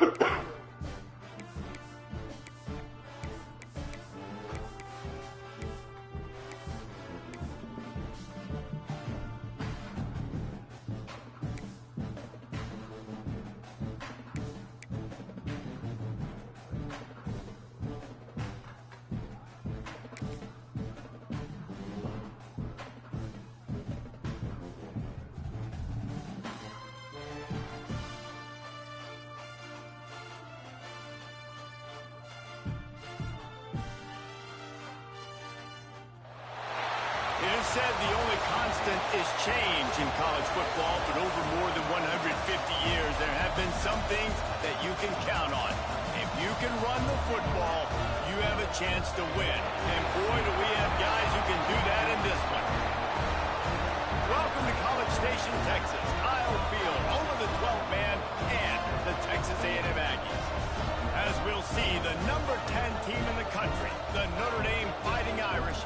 It is said the only constant is change in college football, but over more than 150 years, there have been some things that you can count on. If you can run the football, you have a chance to win. And boy, do we have guys who can do that in this one. Welcome to College Station, Texas. Kyle Field, home of the 12th man and the Texas A&M Aggies. As we'll see, the number 10 team in the country, the Notre Dame Fighting Irish,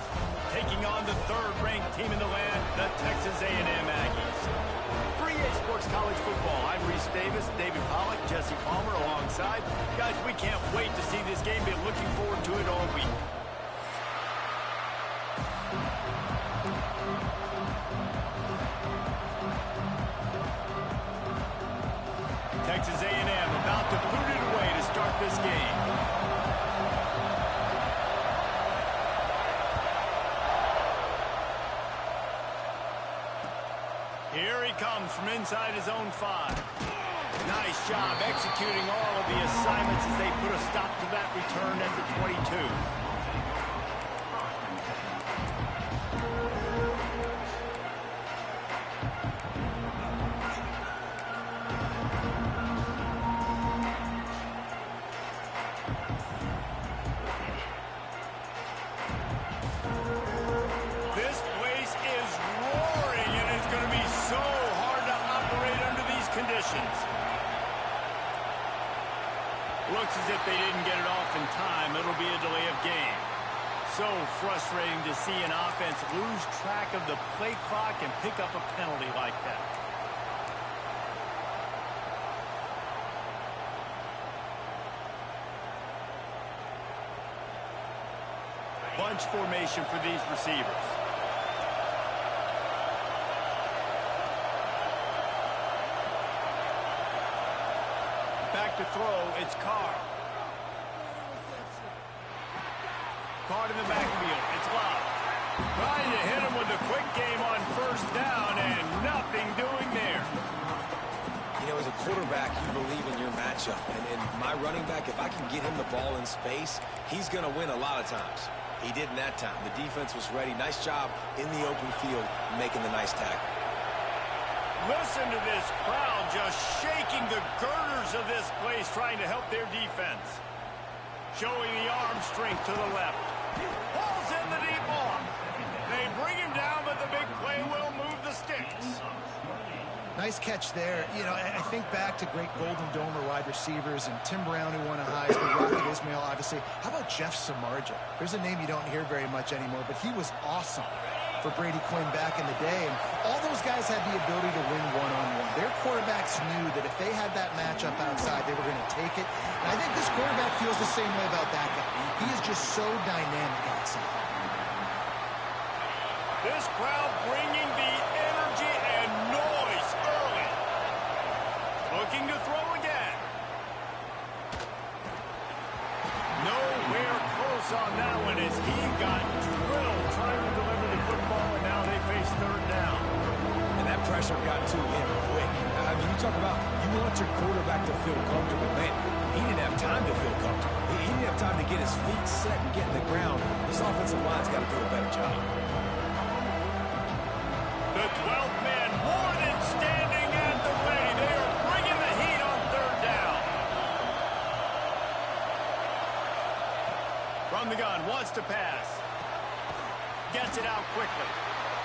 taking on the third-ranked team in the land, the Texas A&M Aggies. For EA Sports College Football, I'm Reese Davis, David Pollack, Jesse Palmer alongside. Guys, we can't wait to see this game. Been looking forward to it all week. Texas A&M about to boot it away to start this game. Here he comes from inside his own 5. Nice job executing all of the assignments as they put a stop to that return at the 22. This place is roaring, and it's going to be so hard to operate under these conditions. Looks as if they didn't get it off in time. It'll be a delay of game. So frustrating to see an offense lose track of the play clock and pick up a penalty like that. Bunch formation for these receivers. Back to throw, it's Carr. Caught in the backfield, it's Love. Trying to hit him with a quick game on first down, and nothing doing there. You know, as a quarterback, you believe in your matchup. And my running back, if I can get him the ball in space, he's going to win a lot of times. He did in that time. The defense was ready. Nice job in the open field, making the nice tackle. Listen to this crowd just shaking the girders of this place, trying to help their defense. Showing the arm strength to the left. Ball's in the deep ball. They bring him down, but the big play will move the sticks. Nice catch there. You know, I think back to great Golden Domer wide receivers and Tim Brown, who won a Heisman, Rocket Ismail, obviously. How about Jeff Samardzija? There's a name you don't hear very much anymore, but he was awesome for Brady Quinn back in the day. And all those guys had the ability to win one-on-one. Their quarterbacks knew that if they had that matchup outside, they were going to take it. And I think this quarterback feels the same way about that guy. He is just so dynamic outside. This crowd bringing the energy and noise early. Looking to throw again. Nowhere close on that one as he got drilled trying to deliver the football, and now they face third down. And that pressure got to him quick. I mean, you talk about you want your quarterback to feel comfortable. Man, he didn't have time to feel comfortable. He didn't have time to get his feet set and get in the ground. This offensive line's got to do a better job. The 12th man more than standing at the ready. They are bringing the heat on third down. From the gun, wants to pass. Gets it out quickly.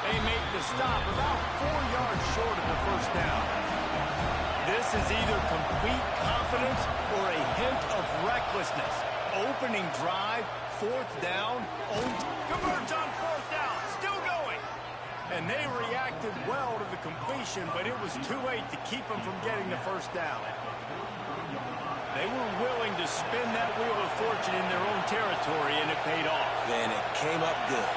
They make the stop about 4 yards short of the first down. This is either complete confidence or a hint of recklessness. Opening drive, fourth down, converts on fourth down, still going. And they reacted well to the completion, but it was too late to keep them from getting the first down. They were willing to spin that wheel of fortune in their own territory, and it paid off. And it came up good.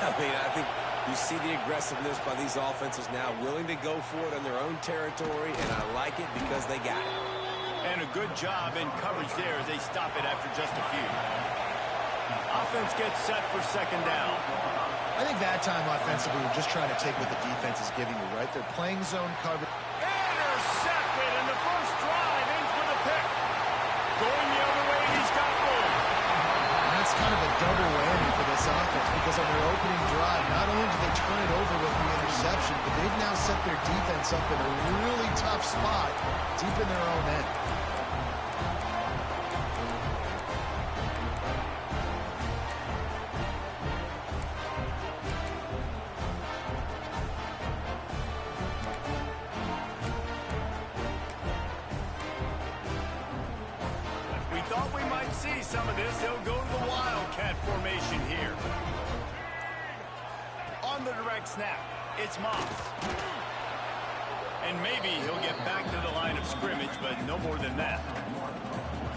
I mean, I think you see the aggressiveness by these offenses now, willing to go for it in their own territory, and I like it because they got it. And a good job in coverage there as they stop it after just a few. Offense gets set for second down. I think that time offensively, we're just trying to take what the defense is giving you, right? They're playing zone coverage. Intercepted, and the first drive ends with a pick. Going the other way, he's got room. And that's kind of a double whammy for this offense because on their opening drive, not only did they turn it over with the interception, but they've now set their defense up in a really tough spot deep in their own end. See some of this, he'll go to the Wildcat formation here. On the direct snap, it's Moss. And maybe he'll get back to the line of scrimmage, but no more than that.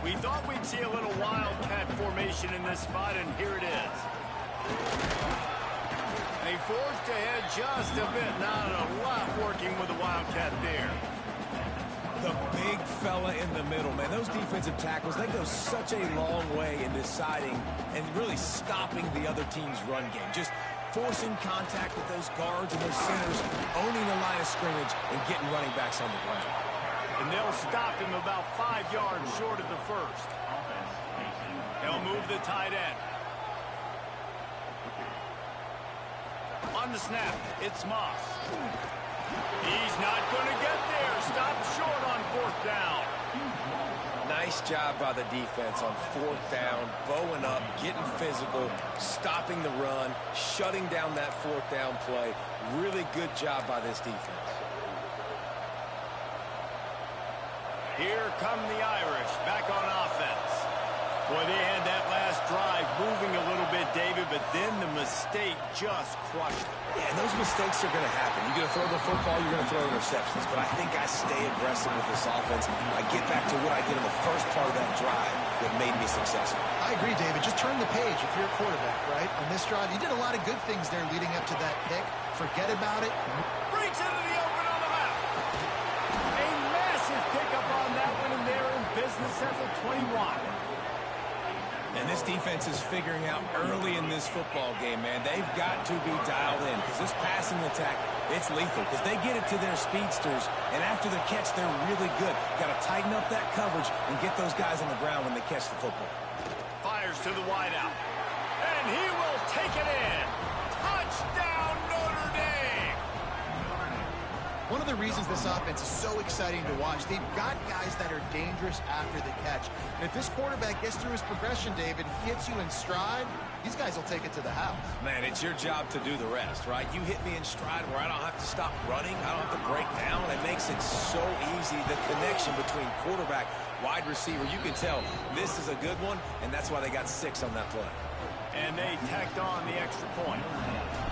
We thought we'd see a little Wildcat formation in this spot, and here it is. They forced ahead just a bit, not a lot working with the Wildcat there. The big fella in the middle, man. Those defensive tackles, they go such a long way in deciding and really stopping the other team's run game. Just forcing contact with those guards and those centers, owning the line of scrimmage, and getting running backs on the ground. And they'll stop him about 5 yards short of the first. They'll move the tight end. On the snap, it's Moss. He's not going to get there. Stopped short on fourth down. Nice job by the defense on fourth down, bowing up, getting physical, stopping the run, shutting down that fourth down play. Really good job by this defense. Here come the Irish back on offense. Boy, they had that last drive moving a little bit, David, but then the mistake just crushed them. Yeah, and those mistakes are going to happen. You're going to throw the football, you're going to throw interceptions. But I think I stay aggressive with this offense. I get back to what I did in the first part of that drive that made me successful. I agree, David. Just turn the page if you're a quarterback, right? On this drive, you did a lot of good things there leading up to that pick. Forget about it. Breaks into the open on the left. A massive pickup on that one, and they're in business at the 21. And this defense is figuring out early in this football game, man. They've got to be dialed in because this passing attack, it's lethal because they get it to their speedsters, and after the catch, they're really good. Got to tighten up that coverage and get those guys on the ground when they catch the football. Fires to the wideout. And he will take it in. Touchdown, Notre Dame! One of the reasons this offense is so exciting to watch, they've got guys that are dangerous after the catch. And if this quarterback gets through his progression, David, he hits you in stride, these guys will take it to the house. Man, it's your job to do the rest, right? You hit me in stride where I don't have to stop running. I don't have to break down. It makes it so easy. The connection between quarterback, wide receiver, you can tell this is a good one, and that's why they got 6 on that play. And they tacked on the extra point.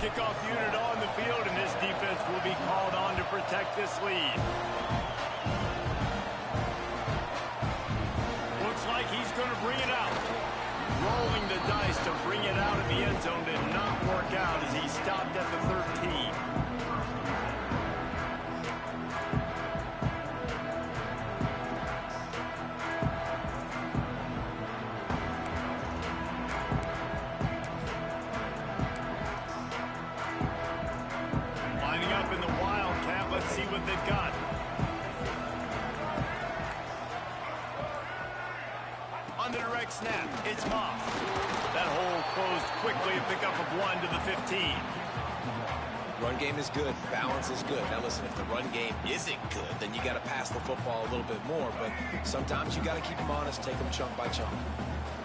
Kickoff unit on the field, and this defense will be called on to protect this lead. Looks like he's going to bring it out. Rolling the dice to bring it out of the end zone did not work out as he stopped at the 13. See what they've got. On the direct snap, it's Moss. That hole closed quickly, a pickup of 1 to the 15. Run game is good. Balance is good. Now listen, if the run game isn't good, then you got to pass the football a little bit more. But sometimes you got to keep them honest, take them chunk by chunk.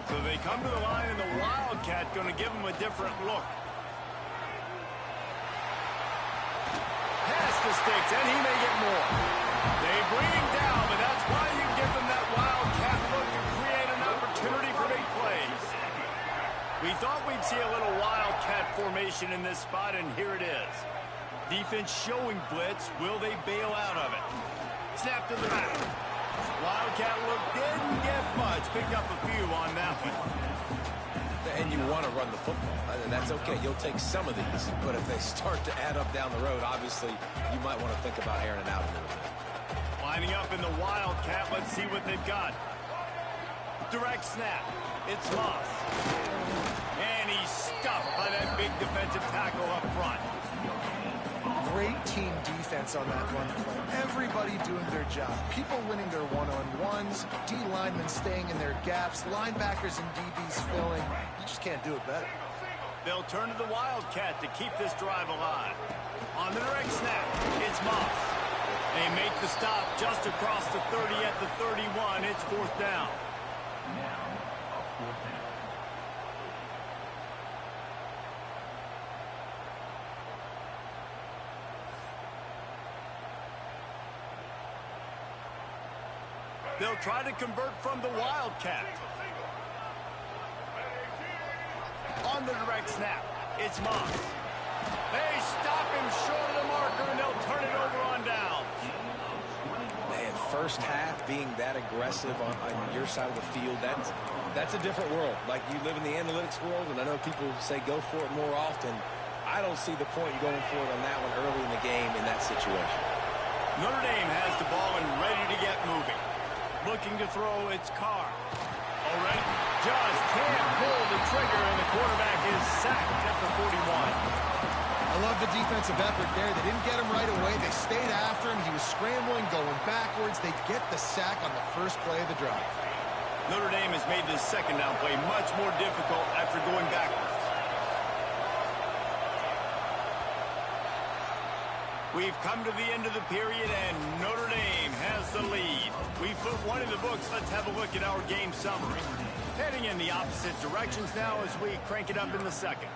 So they come to the line, and the Wildcat going to give them a different look. Past the sticks, and he may get more. They bring him down, but that's why you give them that Wildcat look to create an opportunity for big plays. We thought we'd see a little Wildcat formation in this spot, and here it is. Defense showing blitz. Will they bail out of it? Snap to the back. Wildcat look didn't get much. Picked up a few on that one. And you want to run the football. That's okay. You'll take some of these. But if they start to add up down the road, obviously, you might want to think about airing it out a little bit. Lining up in the Wildcat. Let's see what they've got. Direct snap. It's Moss. And he's stuffed by that big defensive tackle up front. Great team defense on that run play. Everybody doing their job. People winning their one-on-ones, D linemen staying in their gaps, linebackers and DBs filling. You just can't do it better. They'll turn to the Wildcat to keep this drive alive. On the direct snap, it's Moss. They make the stop just across the 30 at the 31. It's 4th down. They'll try to convert from the Wildcat. On the direct snap, it's Moss. They stop him short of the marker, and they'll turn it over on down. Man, first half being that aggressive on your side of the field, that's a different world. Like, you live in the analytics world, and I know people say go for it more often. I don't see the point in going for it on that one early in the game in that situation. Notre Dame has the ball and ready to get moving. Looking to throw, it's Carr. Already just can't pull the trigger, and the quarterback is sacked at the 41. I love the defensive effort there. They didn't get him right away. They stayed after him. He was scrambling, going backwards. They get the sack on the first play of the drive. Notre Dame has made this second down play much more difficult after going backwards. We've come to the end of the period, and Notre Dame has the lead. We've put one in the books. Let's have a look at our game summary. Heading in the opposite directions now as we crank it up in the second.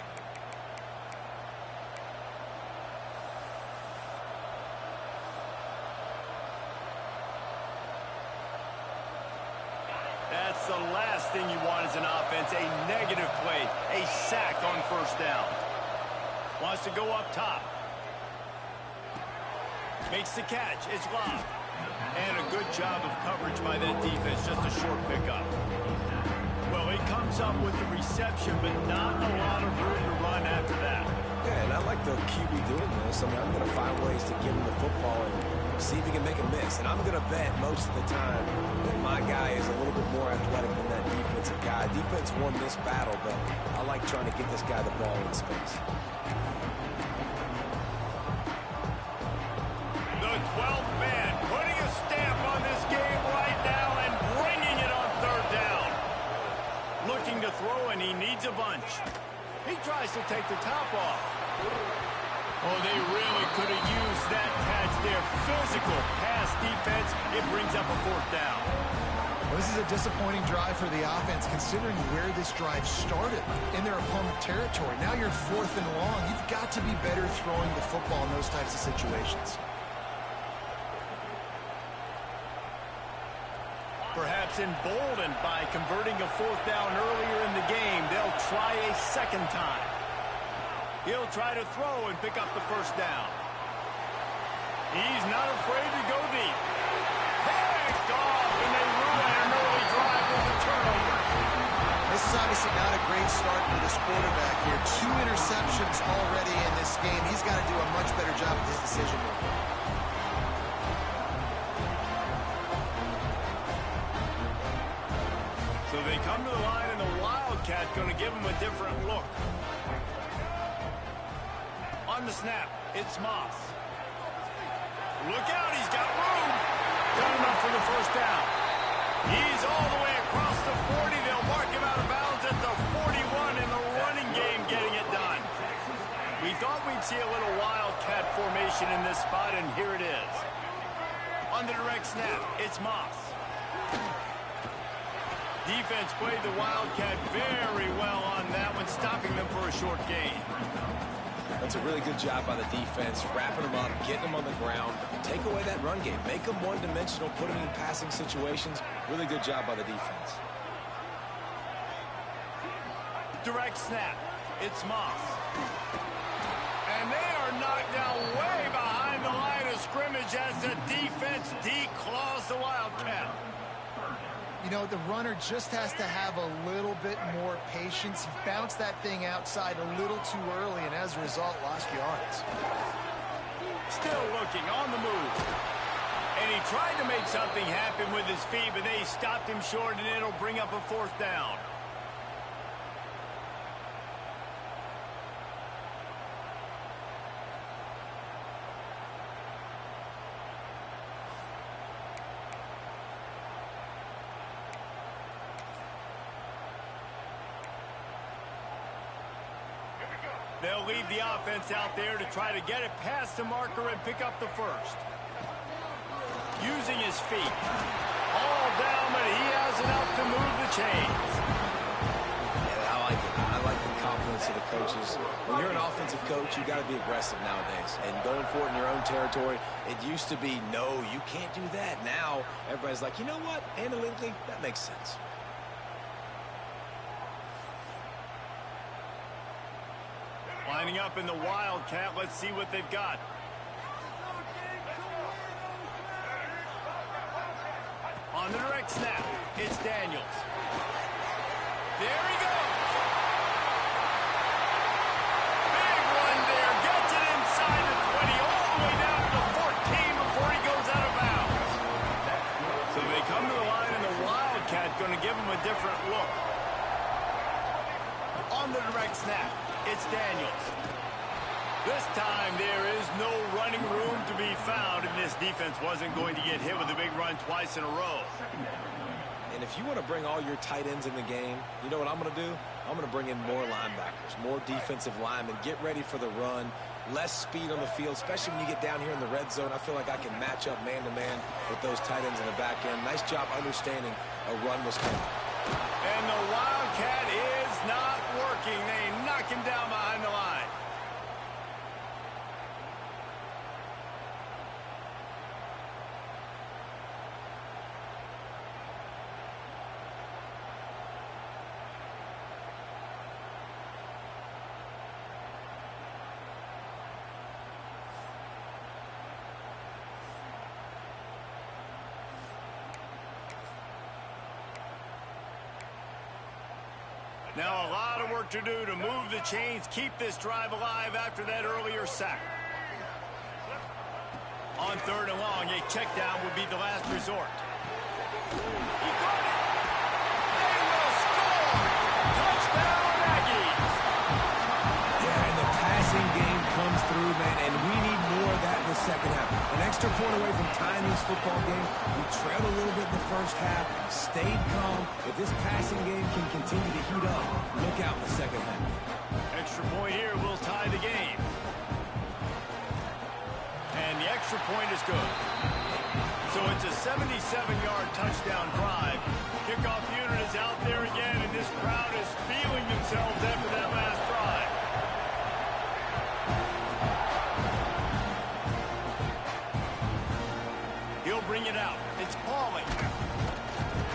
That's the last thing you want as an offense, a negative play, a sack on first down. Wants to go up top. Makes the catch. It's Love. And a good job of coverage by that defense. Just a short pickup. Well, he comes up with the reception, but not a lot of room to run after that. Yeah, and I like the QB doing this. I mean, I'm going to find ways to give him the football and see if he can make a miss. And I'm going to bet most of the time that my guy is a little bit more athletic than that defensive guy. Defense won this battle, but I like trying to get this guy the ball in space. The 12th man putting a stamp on this game right now and bringing it on third down. Looking to throw, and he needs a bunch. He tries to take the top off. Oh, they really could have used that catch there. Physical pass defense. It brings up a 4th down. Well, this is a disappointing drive for the offense, considering where this drive started, in their opponent territory. Now you're 4th and long. You've got to be better throwing the football in those types of situations. Perhaps emboldened by converting a 4th down earlier in the game, they'll try a second time. He'll try to throw and pick up the first down. He's not afraid to go deep. Picked off, and they ruin an early drive with a turnover. This is obviously not a great start for this quarterback here. 2 interceptions already in this game. He's got to do a much better job with his decision making. So they come to the line, and the Wildcat going to give him a different look. On the snap, it's Moss. Look out, he's got room. Got enough for the first down. He's all the way across the 40. They'll mark him out of bounds at the 41 in the running game, getting it done. We thought we'd see a little Wildcat formation in this spot, and here it is. On the direct snap, it's Moss. Defense played the Wildcat very well on that one, stopping them for a short gain. That's a really good job by the defense, wrapping them up, getting them on the ground. Take away that run game. Make them one-dimensional, put them in passing situations. Really good job by the defense. Direct snap. It's Moss. And they are not knocked down way behind the line of scrimmage as the defense declaws the Wildcat. You know, the runner just has to have a little bit more patience. He bounced that thing outside a little too early, and as a result, lost yards. Still looking on the move. And he tried to make something happen with his feet, but they stopped him short, and it'll bring up a 4th down. They'll leave the offense out there to try to get it past the marker and pick up the 1st. Using his feet. All down, but he has enough to move the chains. Yeah, I like it. I like the confidence of the coaches. When you're an offensive coach, you got to be aggressive nowadays. And going for it in your own territory, it used to be, no, you can't do that. Now, everybody's like, you know what? Analytically, that makes sense. Lining up in the Wildcat. Let's see what they've got. On the direct snap, it's Daniels. There he goes. Big run there. Gets it inside the 20, all the way down to the 14 before he goes out of bounds. So they come to the line, and the Wildcat going to give him a different look. On the direct snap, it's Daniels. This time there is no running room to be found, and this defense wasn't going to get hit with a big run twice in a row. And if you want to bring all your tight ends in the game, you know what I'm going to do? I'm going to bring in more linebackers, more defensive linemen, get ready for the run, less speed on the field, especially when you get down here in the red zone. I feel like I can match up man-to-man with those tight ends in the back end. Nice job understanding a run was coming. And the Wildcat is not working. They knock him down behind the line. Now a lot of work to do to move the chains, keep this drive alive after that earlier sack. On 3rd and long, a check down would be the last resort. He got it. They will score. Touchdown, Aggies. Yeah, and the passing game comes through, man, and we need more of that in the second half. An extra point away from tying this football game. We trailed a little bit in the first half, stayed calm. If this passing game can continue to heat up, look out in the second half. Extra point here will tie the game. And the extra point is good. So it's a 77-yard touchdown drive. Kickoff unit is out there again, and this crowd is feeling themselves after that last drive. He'll bring it out. It's Callin.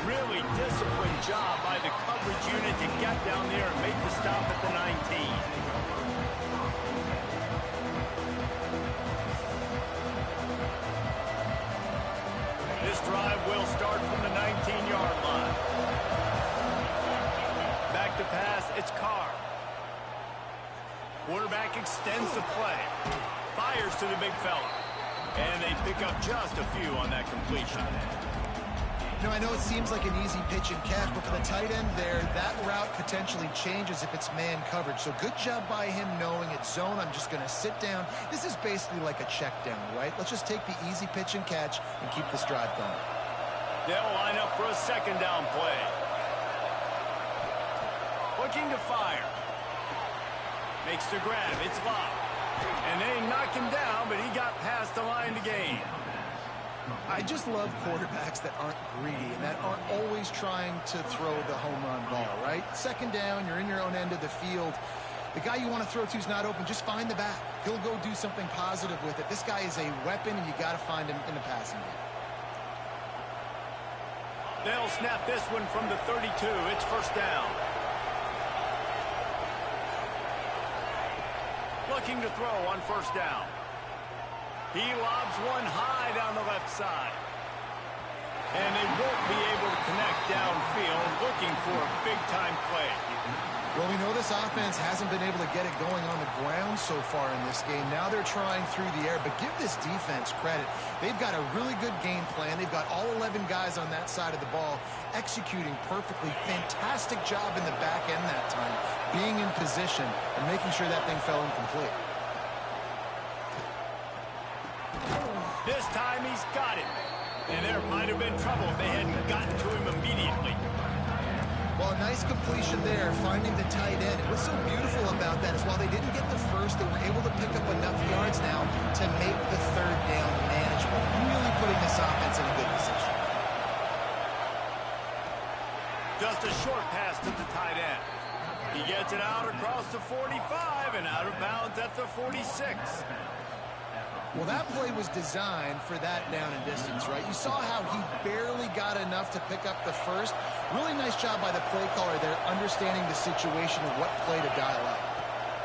Really disciplined job by the coverage unit to get down there and make the stop at the 19. This drive will start from the 19-yard line. Back to pass, it's Carr. Quarterback extends the play. Fires to the big fella. And they pick up just a few on that completion. You know, I know it seems like an easy pitch and catch, but for the tight end there, that route potentially changes if it's man coverage. So good job by him knowing it's zone. I'm just going to sit down. This is basically like a check down, right? Let's just take the easy pitch and catch and keep this drive going. They'll line up for a 2nd down play. Looking to fire. Makes the grab. It's Locke. And they knock him down, but he got past the line to gain. I just love quarterbacks that aren't greedy and that aren't always trying to throw the home run ball, right? 2nd down, you're in your own end of the field. The guy you want to throw to is not open. Just find the back. He'll go do something positive with it. This guy is a weapon, and you got to find him in the passing game. They'll snap this one from the 32. It's 1st down. Looking to throw on first down. He lobs one high down the left side. And they won't be able to connect downfield, looking for a big-time play. Well, we know this offense hasn't been able to get it going on the ground so far in this game. Now they're trying through the air, but give this defense credit. They've got a really good game plan. They've got all 11 guys on that side of the ball executing perfectly. Fantastic job in the back end that time, being in position and making sure that thing fell incomplete. This time he's got it. And there might have been trouble if they hadn't gotten to him immediately. Well, a nice completion there, finding the tight end. What's so beautiful about that is while they didn't get the first, they were able to pick up enough yards now to make the third down manageable, really putting this offense in a good position. Just a short pass to the tight end. He gets it out across the 45 and out of bounds at the 46. Well, that play was designed for that down and distance, right? You saw how he barely got enough to pick up the first. Really nice job by the play caller there, understanding the situation of what play to dial up.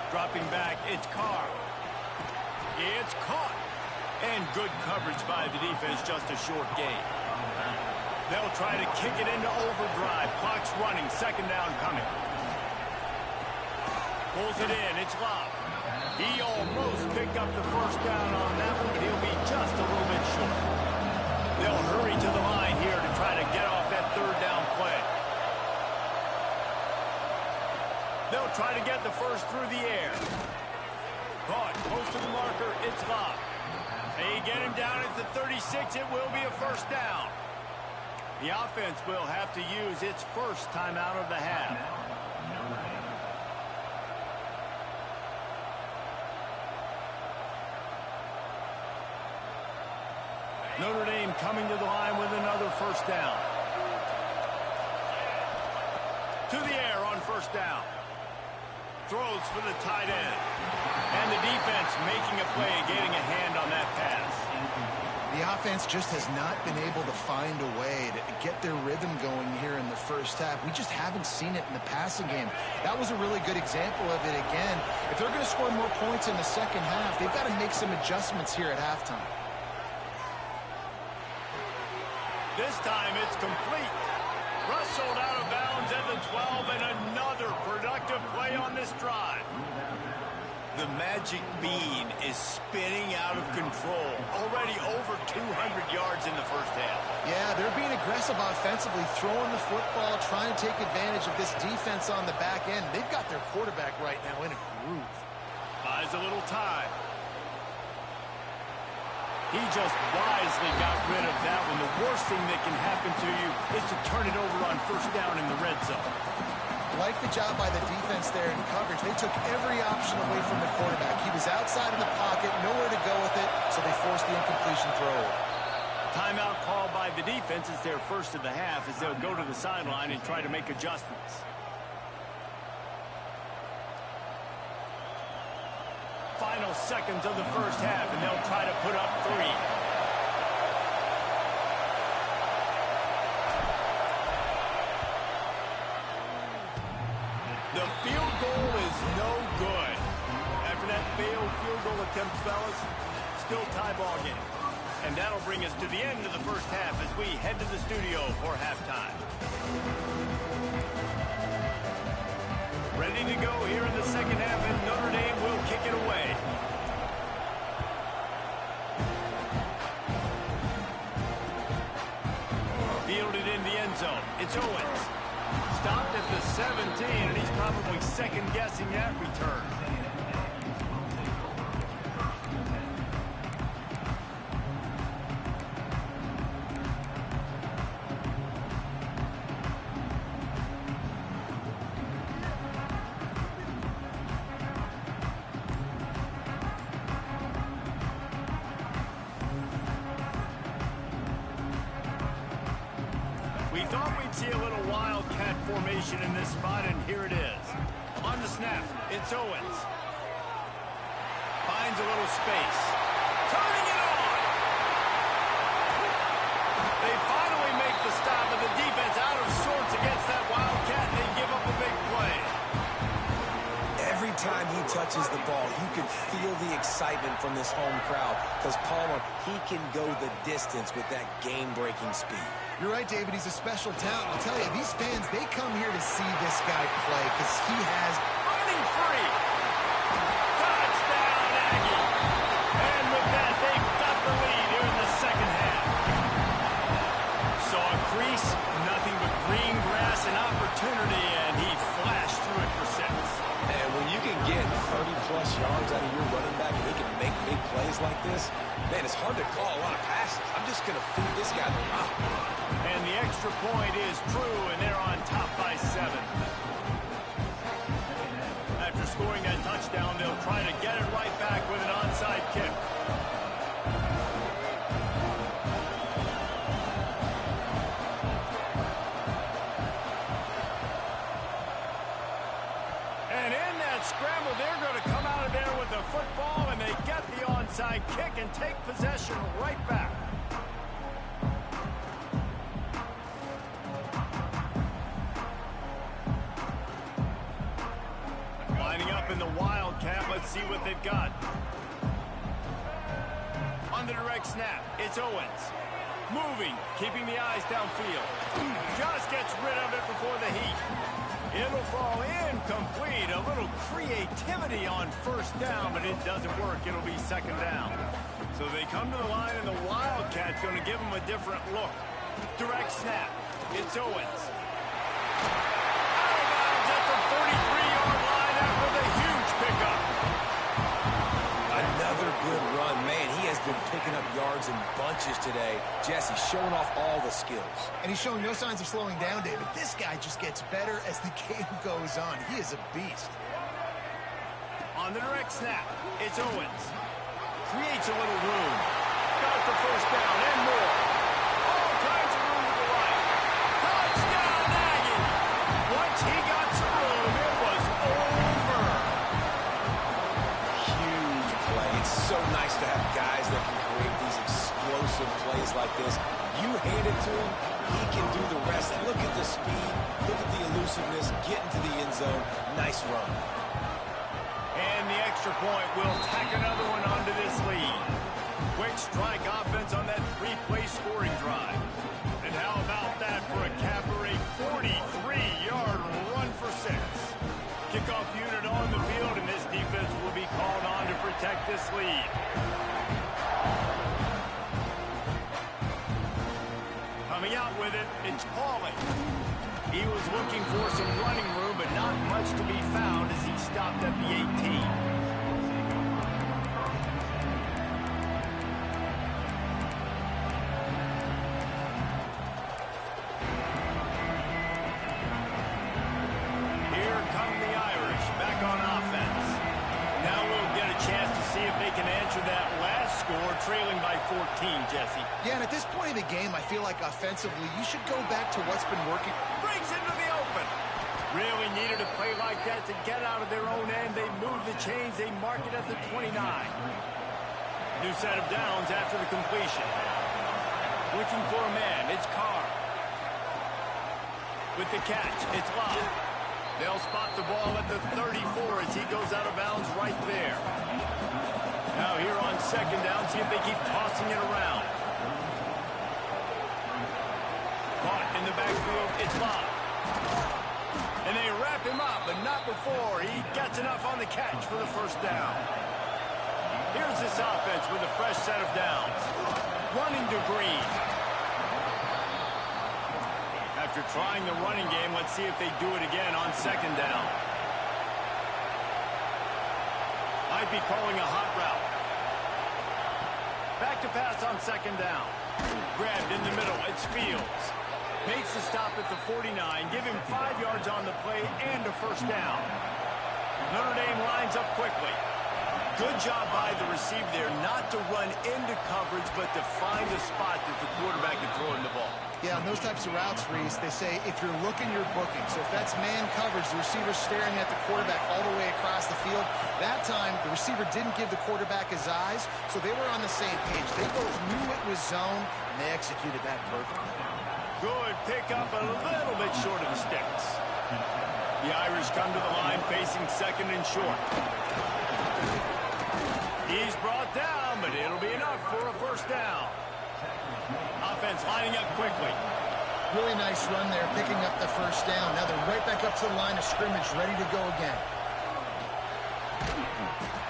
Dropping back, it's Carr. It's caught. And good coverage by the defense, just a short gain. They'll try to kick it into overdrive. Clock's running, second down coming. Pulls it in, it's Love. He almost picked up the first down on that one, but he'll be just a little bit short. They'll hurry to the line here to try to get off that third down play. They'll try to get the first through the air. Caught close to the marker, it's Love. They get him down at the 36, it will be a first down. The offense will have to use its first timeout of the half. Notre Dame coming to the line with another first down. To the air on first down. Throws for the tight end. And the defense making a play, getting a hand on that pass. The offense just has not been able to find a way to get their rhythm going here in the first half. We just haven't seen it in the passing game. That was a really good example of it again. If they're going to score more points in the second half, they've got to make some adjustments here at halftime. This time it's complete. Rustled out of bounds at the 12, and another productive play on this drive. The magic bean is spinning out of control. Already over 200 yards in the first half. Yeah, they're being aggressive offensively, throwing the football, trying to take advantage of this defense on the back end. They've got their quarterback right now in a groove. Buys a little time. He just wisely got rid of that one. The worst thing that can happen to you is to turn it over on first down in the red zone. Like the job by the defense there in coverage. They took every option away from the quarterback. He was outside of the pocket, nowhere to go with it, so they forced the incompletion throw. Timeout called by the defense is their first of the half as they'll go to the sideline and try to make adjustments. Final seconds of the first half, and they'll try to put up 3. The field goal is no good. After that failed field goal attempt, fellas, still tie ball game. And that'll bring us to the end of the first half as we head to the studio for halftime. Ready to go here in the second half, and Notre Dame will kick it away. Fielded in the end zone. It's Owens. Stopped at the 17, and he's probably second-guessing that return. We thought we'd see a little wildcat formation in this spot, and here it is. On the snap, it's Owens. Finds a little space. Turning it on! They finally make the stop, and the defense out of sorts against that wildcat, and they give up a big play. Every time he touches catches the ball, you can feel the excitement from this home crowd because Palmer, he can go the distance with that game-breaking speed. You're right, David. He's a special talent. I'll tell you, these fans, they come here to see this guy play because he has running free. Touchdown, Aggie. And with that, they've got the lead here in the second half. Saw a crease, nothing but green grass and opportunity, and he flashed through it for 6. And when you can get 30-plus yards out of your running back and he can make big plays like this, man, it's hard to call a lot of passes. I'm just going to feed this guy the rock. And the extra point is true, and they're on top by 7. After scoring that touchdown, they'll try to get it right back with an onside kick. And in that scramble, they're going to come out of there with the football, and they get the onside kick and take possession right back. Lining up in the Wildcat, let's see what they've got. On the direct snap, it's Owens. Moving, keeping the eyes downfield. Just gets rid of it before the heat. It'll fall incomplete. A little creativity on first down, but it doesn't work. It'll be second down. So they come to the line, and the Wildcat's going to give them a different look. Direct snap. It's Owens. Out of bounds at the 43-yard line after the huge pickup. Another good run. Man, he has been picking up yards in bunches today. Jesse showing off all the skills. And he's showing no signs of slowing down, David. This guy just gets better as the game goes on. He is a beast. On the direct snap, it's Owens. Creates a little room. Got the first down and more. All kinds of room to the right. Touchdown, Aggie. Once he got some room, it was over. Huge play. It's so nice to have guys that can create these explosive plays like this. You hand it to him, he can do the rest. Look at the speed. Look at the elusiveness. Get into the end zone. Nice run. And the extra point will tack another one onto this lead. Quick strike offense on that 3-play scoring drive. And how about that for a capper, a 43-yard run for 6. Kickoff unit on the field, and this defense will be called on to protect this lead. Coming out with it, it's Callin. He was looking for some running room, but not much to be found as he stopped at the 18. Here come the Irish, back on offense. Now we'll get a chance to see if they can answer that last score, trailing by 14, Jesse. Yeah, and at this point in the game, I feel like offensively, you should go back to what's been working. Breaks into the open. Really needed a play like that to get out of their own end. They move the chains. They mark it at the 29. New set of downs after the completion. Looking for a man. It's Carr. With the catch, it's Love. They'll spot the ball at the 34 as he goes out of bounds right there. Now here on second down, see if they keep tossing it around. Caught in the backfield, it's Love. And they wrap him up, but not before he gets enough on the catch for the first down. Here's this offense with a fresh set of downs. Running to Green. After trying the running game, let's see if they do it again on second down. Might be calling a hot route. Back to pass on second down. Grabbed in the middle, it's Fields. Makes the stop at the 49, give him 5 yards on the play and a first down. Notre Dame lines up quickly. Good job by the receiver there not to run into coverage, but to find a spot that the quarterback can throw in the ball. Yeah, on those types of routes, Reese, they say if you're looking, you're booking. So if that's man coverage, the receiver's staring at the quarterback all the way across the field. That time, the receiver didn't give the quarterback his eyes, so they were on the same page. They both knew it was zone, and they executed that perfectly. Good pickup, a little bit short of the sticks. The Irish come to the line facing second and short. He's brought down, but it'll be enough for a first down. Offense lining up quickly. Really nice run there, picking up the first down. Now they're right back up to the line of scrimmage, ready to go again.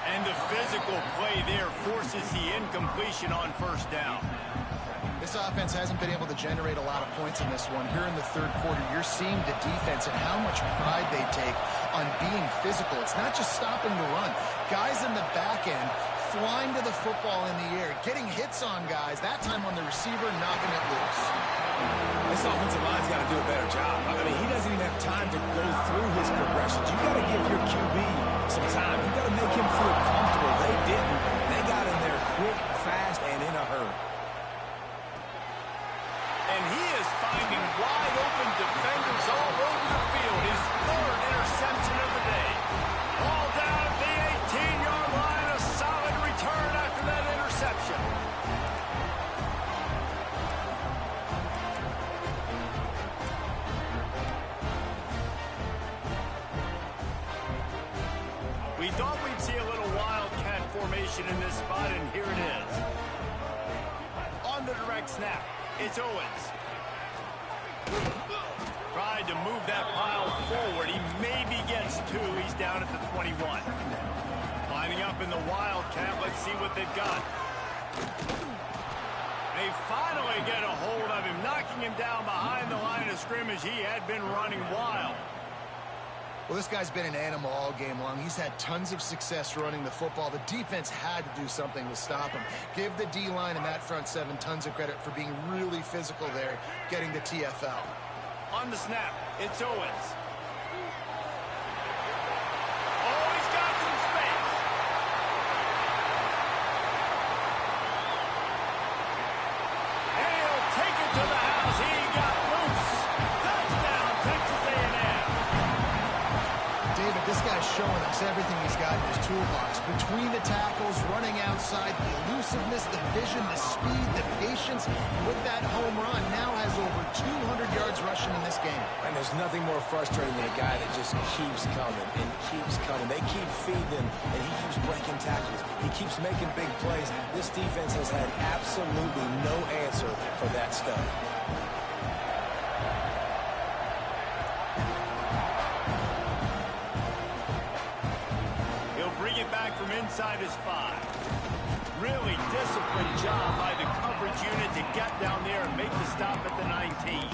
And the physical play there forces the incompletion on first down. This offense hasn't been able to generate a lot of points in this one. Here in the third quarter, you're seeing the defense and how much pride they take on being physical. It's not just stopping the run. Guys in the back end flying to the football in the air, getting hits on guys, that time on the receiver, knocking it loose. This offensive line's got to do a better job. I mean, he doesn't even have time to go through his progressions. You got to give your QB some time. You got to make him feel comfortable. They didn't. They got in there quick, fast, and in a hurry. And he is finding wide open defenders all over the field. His third interception of the day. All down at the 18-yard line. A solid return after that interception. We thought we'd see a little wildcat formation in this spot, and here it is. On the direct snap. It's Owens. Tried to move that pile forward. He maybe gets two. He's down at the 21. Lining up in the wildcat. Let's see what they've got. They finally get a hold of him, knocking him down behind the line of scrimmage. He had been running wild. Well, this guy's been an animal all game long. He's had tons of success running the football. The defense had to do something to stop him. Give the D-line and that front seven tons of credit for being really physical there, getting the TFL. On the snap, it's Owens. Oh, he's got some space. And he'll take it to the house. He got loose. Touchdown, Texas A&M. David, this guy's showing us everything he's got in his toolbox. Between the tackles, running outside, the elusiveness, the vision, the speed, the patience. With that home run, now has over 200 yards rushing in this game. And there's nothing more frustrating than a guy that just keeps coming and keeps coming. They keep feeding him, and he keeps breaking tackles. He keeps making big plays. This defense has had absolutely no answer for that stud. Bring it back from inside his 5. Really disciplined job by the coverage unit to get down there and make the stop at the 19.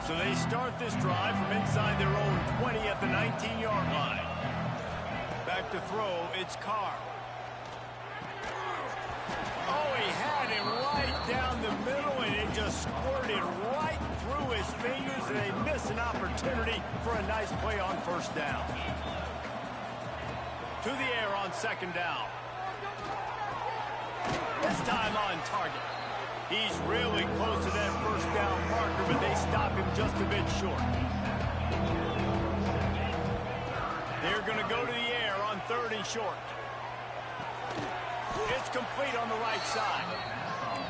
So they start this drive from inside their own 20 at the 19-yard line. Back to throw, it's Carr. Oh, he had him right down the middle, and it just squirted right through his fingers, and they miss an opportunity for a nice play on first down. To the air on second down. This time on target. He's really close to that first down marker, but they stop him just a bit short. They're going to go to the air on third and short. It's complete on the right side.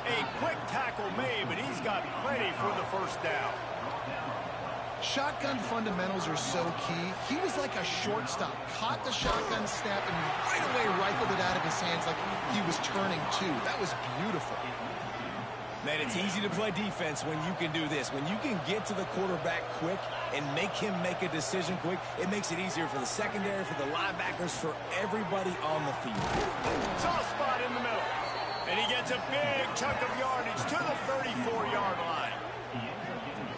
A quick tackle made, but he's got plenty for the first down. Shotgun fundamentals are so key. He was like a shortstop. Caught the shotgun snap and right away rifled it out of his hands like he was turning two. That was beautiful. Man, it's easy to play defense when you can do this. When you can get to the quarterback quick and make him make a decision quick, it makes it easier for the secondary, for the linebackers, for everybody on the field. Soft spot in the middle. And he gets a big chunk of yardage to the 34-yard line.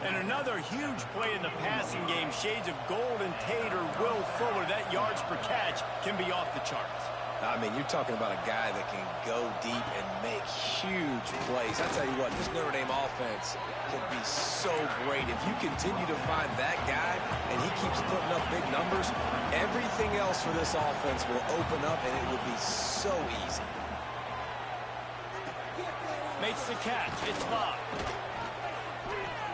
And another huge play in the passing game. Shades of Golden Tate or Will Fuller. That yards per catch can be off the charts. I mean, you're talking about a guy that can go deep and make huge plays. I tell you what, this Notre Dame offense can be so great. If you continue to find that guy and he keeps putting up big numbers, everything else for this offense will open up and it will be so easy. Makes the catch. It's Bob.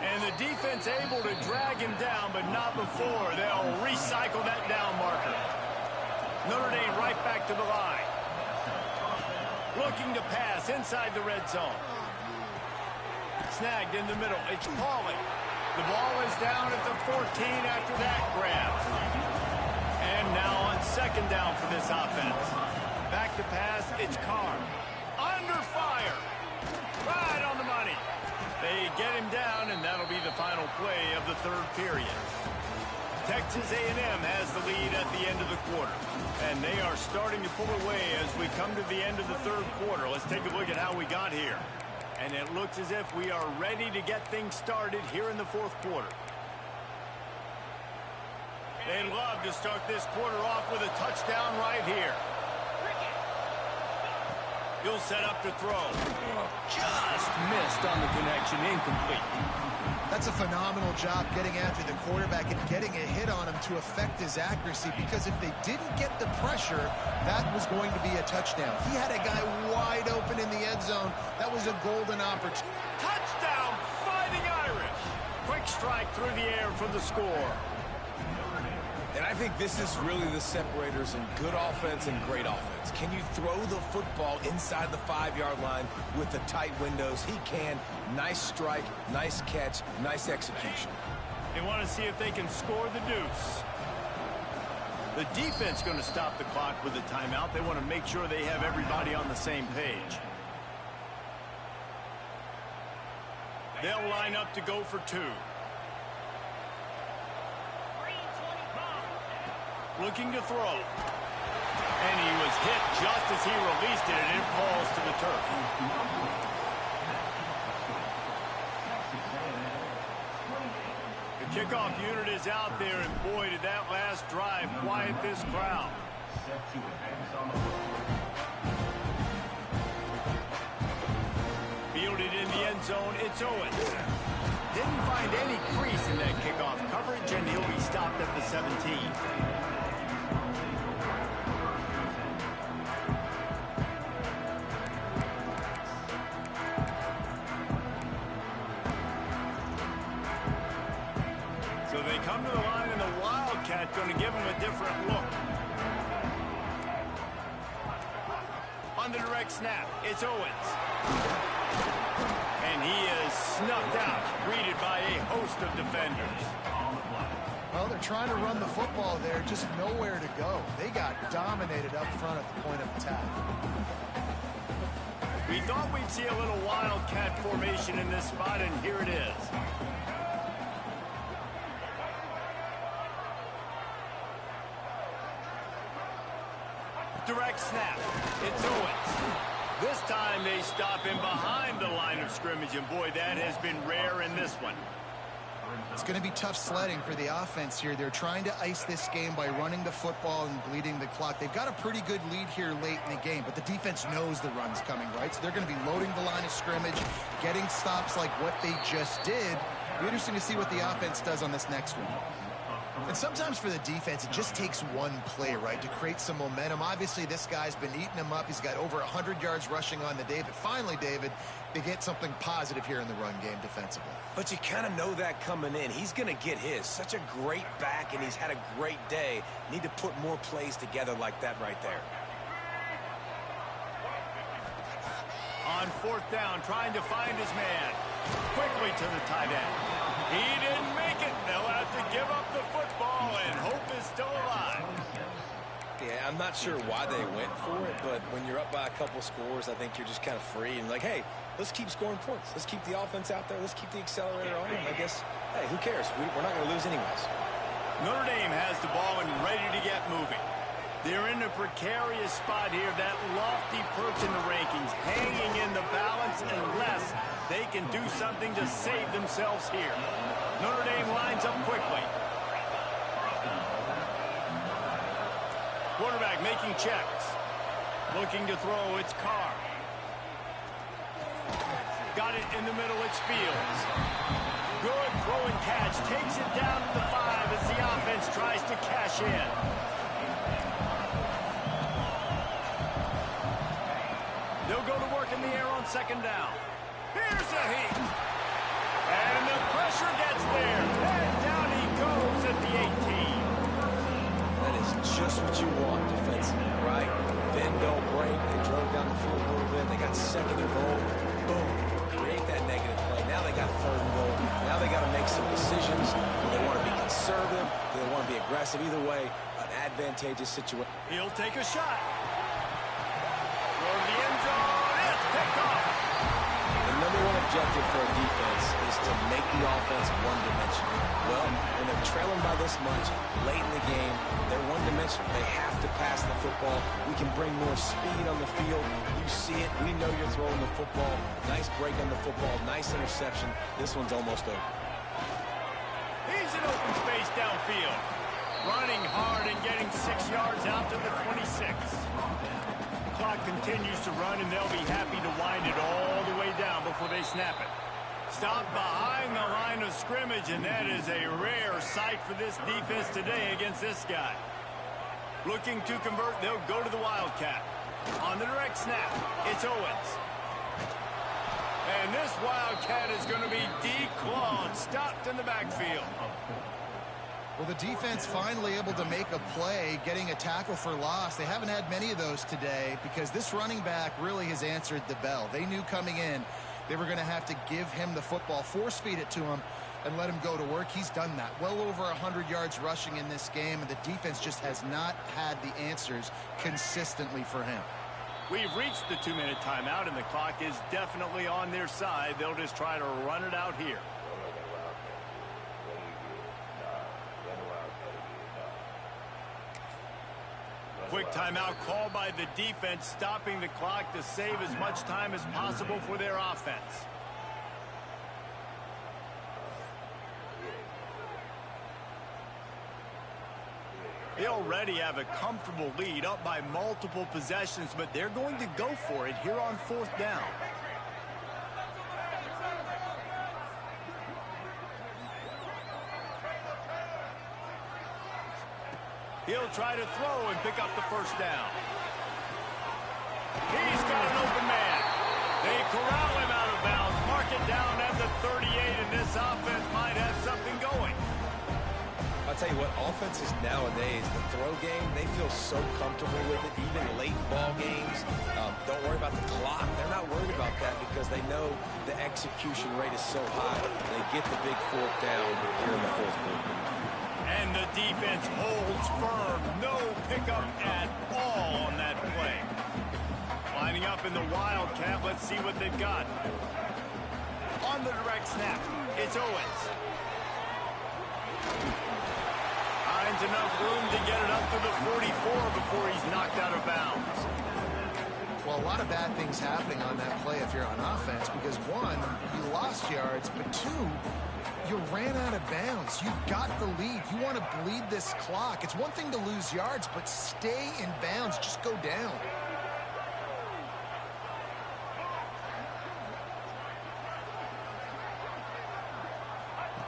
And the defense able to drag him down, but not before. They'll recycle that down marker. Notre Dame right back to the line. Looking to pass inside the red zone. Snagged in the middle. It's Callin. The ball is down at the 14 after that grab. And now on second down for this offense. Back to pass. It's Carr. Under fire. Right on the money. They get him down, and that'll be the final play of the third period. Texas A&M has the lead at the end of the quarter, and they are starting to pull away as we come to the end of the third quarter. Let's take a look at how we got here. And it looks as if we are ready to get things started here in the fourth quarter. They love to start this quarter off with a touchdown right here. He'll set up to throw. Just missed on the connection, incomplete. That's a phenomenal job getting after the quarterback and getting a hit on him to affect his accuracy, because if they didn't get the pressure, that was going to be a touchdown. He had a guy wide open in the end zone. That was a golden opportunity. Touchdown, Fighting Irish. Quick strike through the air for the score. And I think this is really the separators in good offense and great offense. Can you throw the football inside the 5-yard line with the tight windows? He can. Nice strike, nice catch, nice execution. They want to see if they can score the deuce. The defense going to stop the clock with a timeout. They want to make sure they have everybody on the same page. They'll line up to go for two. Looking to throw. And he was hit just as he released it, and it falls to the turf. The kickoff unit is out there, and boy, did that last drive quiet this crowd. Fielded in the end zone, it's Owens. Didn't find any crease in that kickoff coverage, and he'll be stopped at the 17. So they come to the line, and the Wildcat going to give him a different look. On the direct snap, it's Owens. And he is snuffed out, greeted by a host of defenders. Well, they're trying to run the football there, just nowhere to go. They got dominated up front at the point of attack. We thought we'd see a little Wildcat formation in this spot, and here it is. Direct snap. It's Owens. This time they stop him behind the line of scrimmage, and boy, that has been rare in this one. It's going to be tough sledding for the offense here. They're trying to ice this game by running the football and bleeding the clock. They've got a pretty good lead here late in the game, but the defense knows the run's coming, right? So they're going to be loading the line of scrimmage, getting stops like what they just did. It'll be interesting to see what the offense does on this next one. And sometimes for the defense, it just takes one play, right, to create some momentum. Obviously, this guy's been eating him up. He's got over 100 yards rushing on the day. But finally, David, they get something positive here in the run game defensively. But you kind of know that coming in. He's going to get his. Such a great back, and he's had a great day. Need to put more plays together like that right there. On fourth down, trying to find his man. Quickly to the tight end. He didn't make it. They'll have to give up the football, and hope is still alive. Yeah, I'm not sure why they went for it, but when you're up by a couple scores, I think you're just kind of free and like, hey, let's keep scoring points. Let's keep the offense out there. Let's keep the accelerator on. And I guess, hey, who cares? We're not going to lose anyways. Notre Dame has the ball and ready to get moving. They're in a precarious spot here. That lofty perch in the rankings, hanging in the balance unless they can do something to save themselves here. Notre Dame lines up quickly. Quarterback making checks. Looking to throw, it's Carr. Got it in the middle, it's Fields. Good throw and catch. Takes it down to the 5 as the offense tries to cash in. They'll go to work in the air on second down. Here's a heat. And the pressure gets there. And down he goes at the 18. That is just what you want defensively, right? Bend, don't break. They drove down the field a little bit. They got second and goal. Boom. Create that negative play. Now they got third and goal. Now they got to make some decisions. Do they want to be conservative? Do they want to be aggressive? Either way, an advantageous situation. He'll take a shot. Throw to the end zone. It's picked off. The number one objective for a defense is to make the offense one-dimensional. Well, when they're trailing by this much, late in the game, they're one-dimensional. They have to pass the football. We can bring more speed on the field. You see it. We know you're throwing the football. Nice break on the football. Nice interception. This one's almost over. He's in open space downfield. Running hard and getting 6 yards out to the 26. Clock continues to run, and they'll be happy to wind it all the way down before they snap it. Stop behind the line of scrimmage, and that is a rare sight for this defense today against this guy. Looking to convert, they'll go to the Wildcat. On the direct snap, it's Owens. And this Wildcat is going to be declawed, stopped in the backfield. Well, the defense finally able to make a play, getting a tackle for loss. They haven't had many of those today because this running back really has answered the bell. They knew coming in they were going to have to give him the football, force feed it to him, and let him go to work. He's done that. Well over 100 yards rushing in this game, and the defense just has not had the answers consistently for him. We've reached the 2-minute timeout, and the clock is definitely on their side. They'll just try to run it out here. Quick timeout called by the defense, stopping the clock to save as much time as possible for their offense. They already have a comfortable lead, up by multiple possessions, but they're going to go for it here on 4th down. He'll try to throw and pick up the first down. He's got an open man. They corral him out of bounds, mark it down at the 38, and this offense might have something going. I'll tell you what, offenses nowadays, the throw game, they feel so comfortable with it, even late ball games. Don't worry about the clock. They're not worried about that because they know the execution rate is so high. They get the big 4th down here in the 4th quarter. And the defense holds firm. No pickup at all on that play. Lining up in the Wildcat. Let's see what they've got. On the direct snap, it's Owens. Finds enough room to get it up to the 44 before he's knocked out of bounds. Well, a lot of bad things happening on that play if you're on offense because, one, you lost yards, but two, you ran out of bounds. You've got the lead. You want to bleed this clock. It's one thing to lose yards, but stay in bounds. Just go down.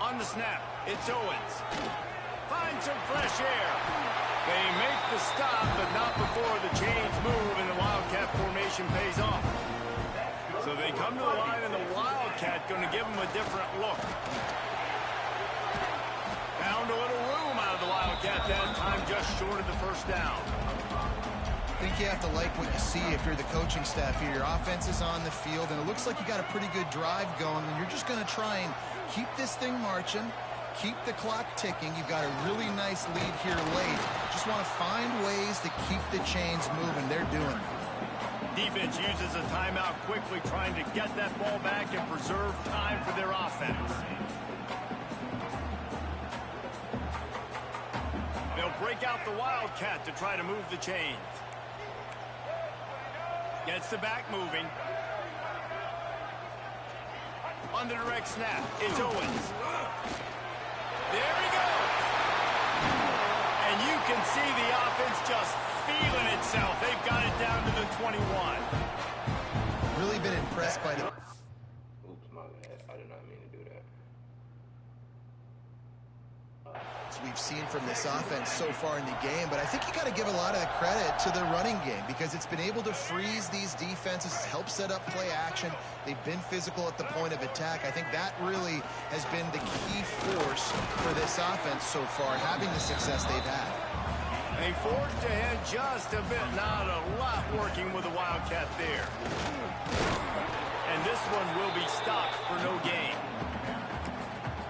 On the snap, it's Owens. Finds some fresh air. They make the stop, but not before the chains move and the Wildcat formation pays off. So they come to the line, and the Wildcat going to give them a different look. Found a little room out of the Wildcat that time, just short of the first down. I think you have to like what you see if you're the coaching staff here. Your offense is on the field, and it looks like you got a pretty good drive going, and you're just going to try and keep this thing marching, keep the clock ticking. You've got a really nice lead here late. Just want to find ways to keep the chains moving. They're doing it. Defense uses a timeout quickly, trying to get that ball back and preserve time for their offense. They'll break out the Wildcat to try to move the chains. Gets the back moving. On the direct snap, it's Owens. There he goes. And you can see the offense just feeling itself. They've got it down to the 21. Really been impressed by the... Oops, my bad. I did not mean to do that. As we've seen from this offense so far in the game, but I think you got to give a lot of the credit to the running game because it's been able to freeze these defenses, help set up play action. They've been physical at the point of attack. I think that really has been the key force for this offense so far, having the success they've had. They forged ahead just a bit, not a lot working with the Wildcat there. And this one will be stopped for no gain.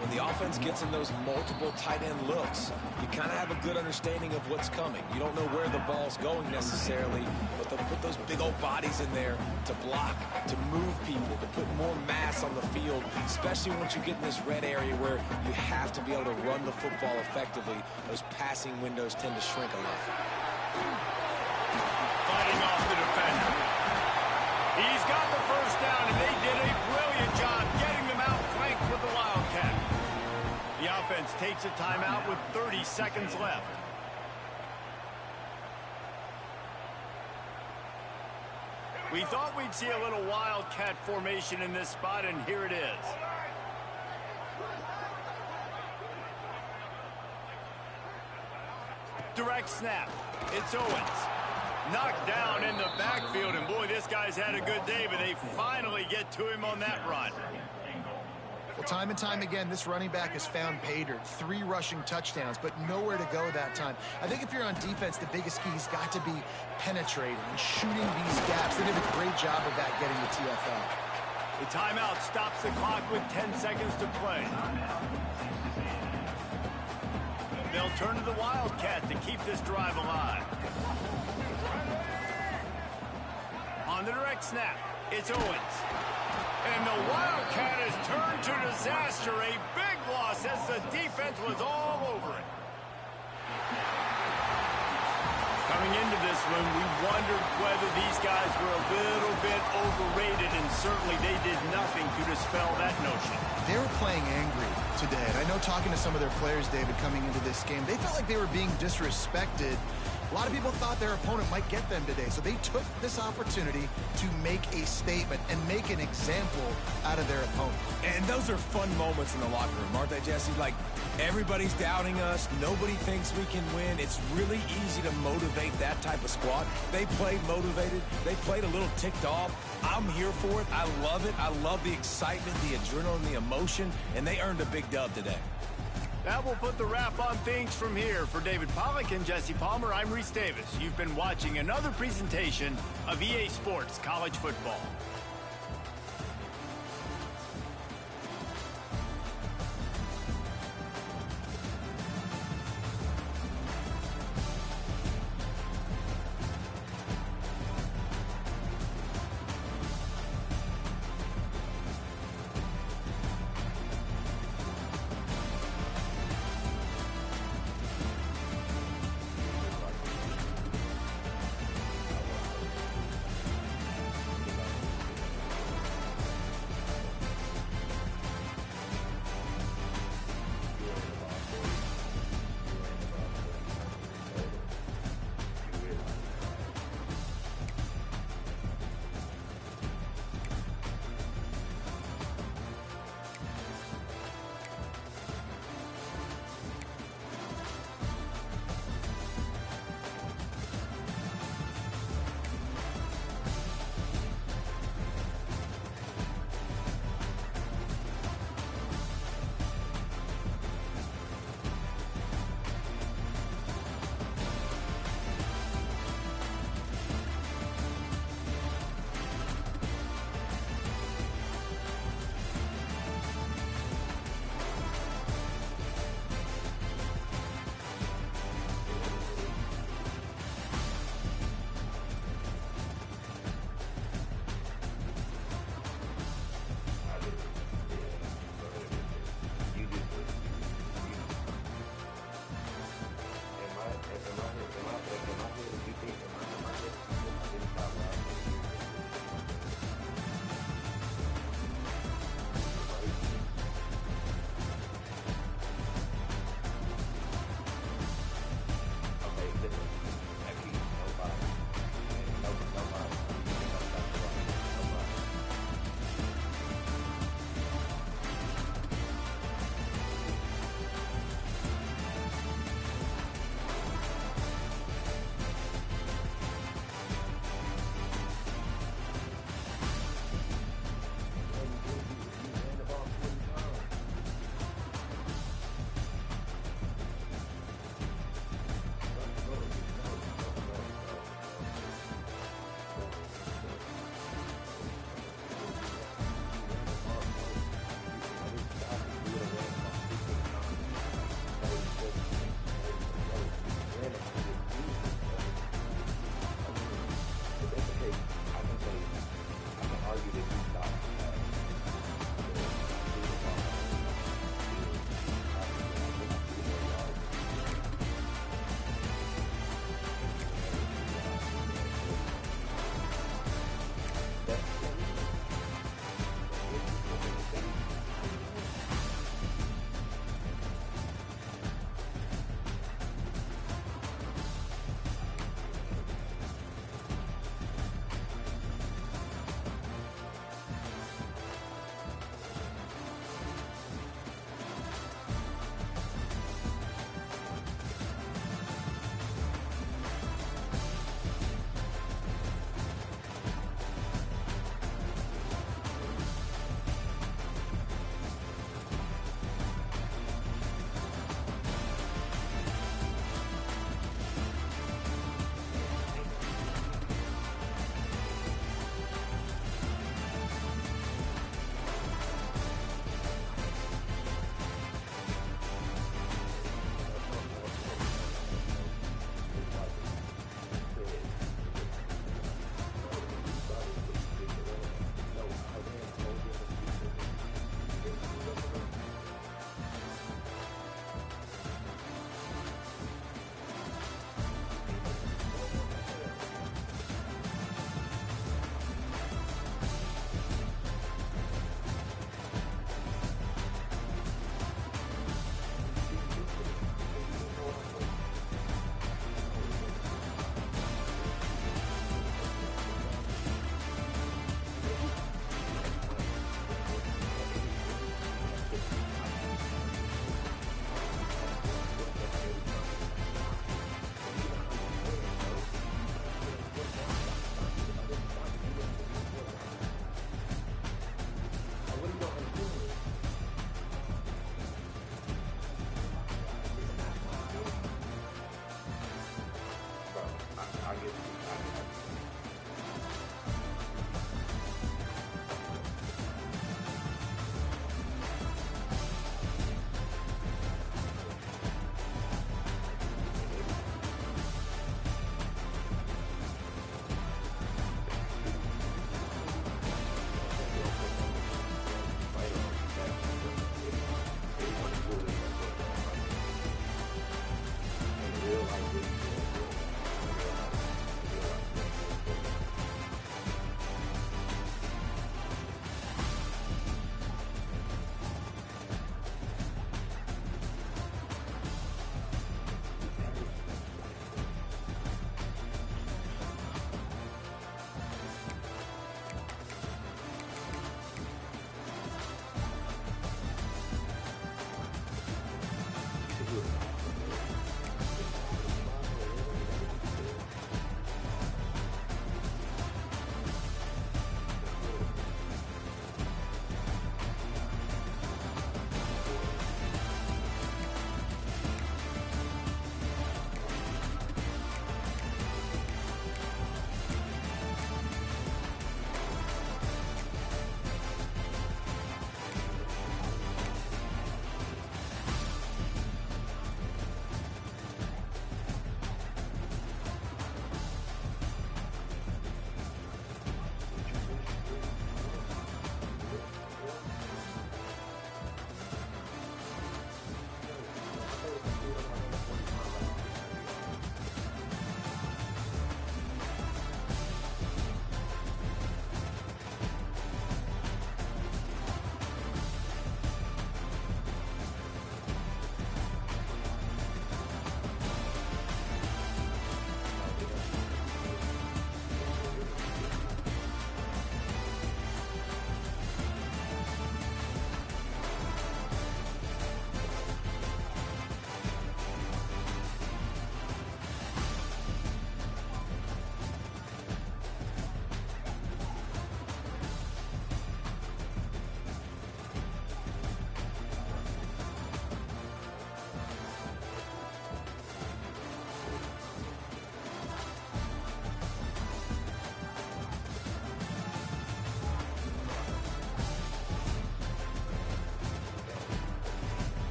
When the offense gets in those multiple tight end looks, you kind of have a good understanding of what's coming. You don't know where the ball's going necessarily, but they'll put those big old bodies in there to block, to move people, to put more mass on the field, especially once you get in this red area where you have to be able to run the football effectively. Those passing windows tend to shrink a lot. Fighting off the defender. He's got the first down, and they did a brilliant job getting them out flanked with the Wildcat. The offense takes a timeout with 30 seconds left. We thought we'd see a little Wildcat formation in this spot, and here it is. Direct snap. It's Owens. Knocked down in the backfield, and boy, this guy's had a good day, but they finally get to him on that run. Well, time and time again, this running back has found pay dirt. 3 rushing touchdowns, but nowhere to go that time. I think if you're on defense, the biggest key's got to be penetrating and shooting these gaps. They did a great job of that getting the TFL. The timeout stops the clock with 10 seconds to play. They'll turn to the Wildcat to keep this drive alive. On the direct snap, it's Owens. And the Wildcat has turned to disaster. A big loss as the defense was all over it. Coming into this one, we wondered whether these guys were a little bit overrated, and certainly they did nothing to dispel that notion. They were playing angry today, and I know talking to some of their players, David, coming into this game, they felt like they were being disrespected. A lot of people thought their opponent might get them today, so they took this opportunity to make a statement and make an example out of their opponent. And those are fun moments in the locker room, aren't they, Jesse? Like, everybody's doubting us. Nobody thinks we can win. It's really easy to motivate that type of squad. They played motivated. They played a little ticked off. I'm here for it. I love it. I love the excitement, the adrenaline, the emotion, and they earned a big dub today. That will put the wrap on things from here. For David Pollack and Jesse Palmer, I'm Reese Davis. You've been watching another presentation of EA Sports College Football.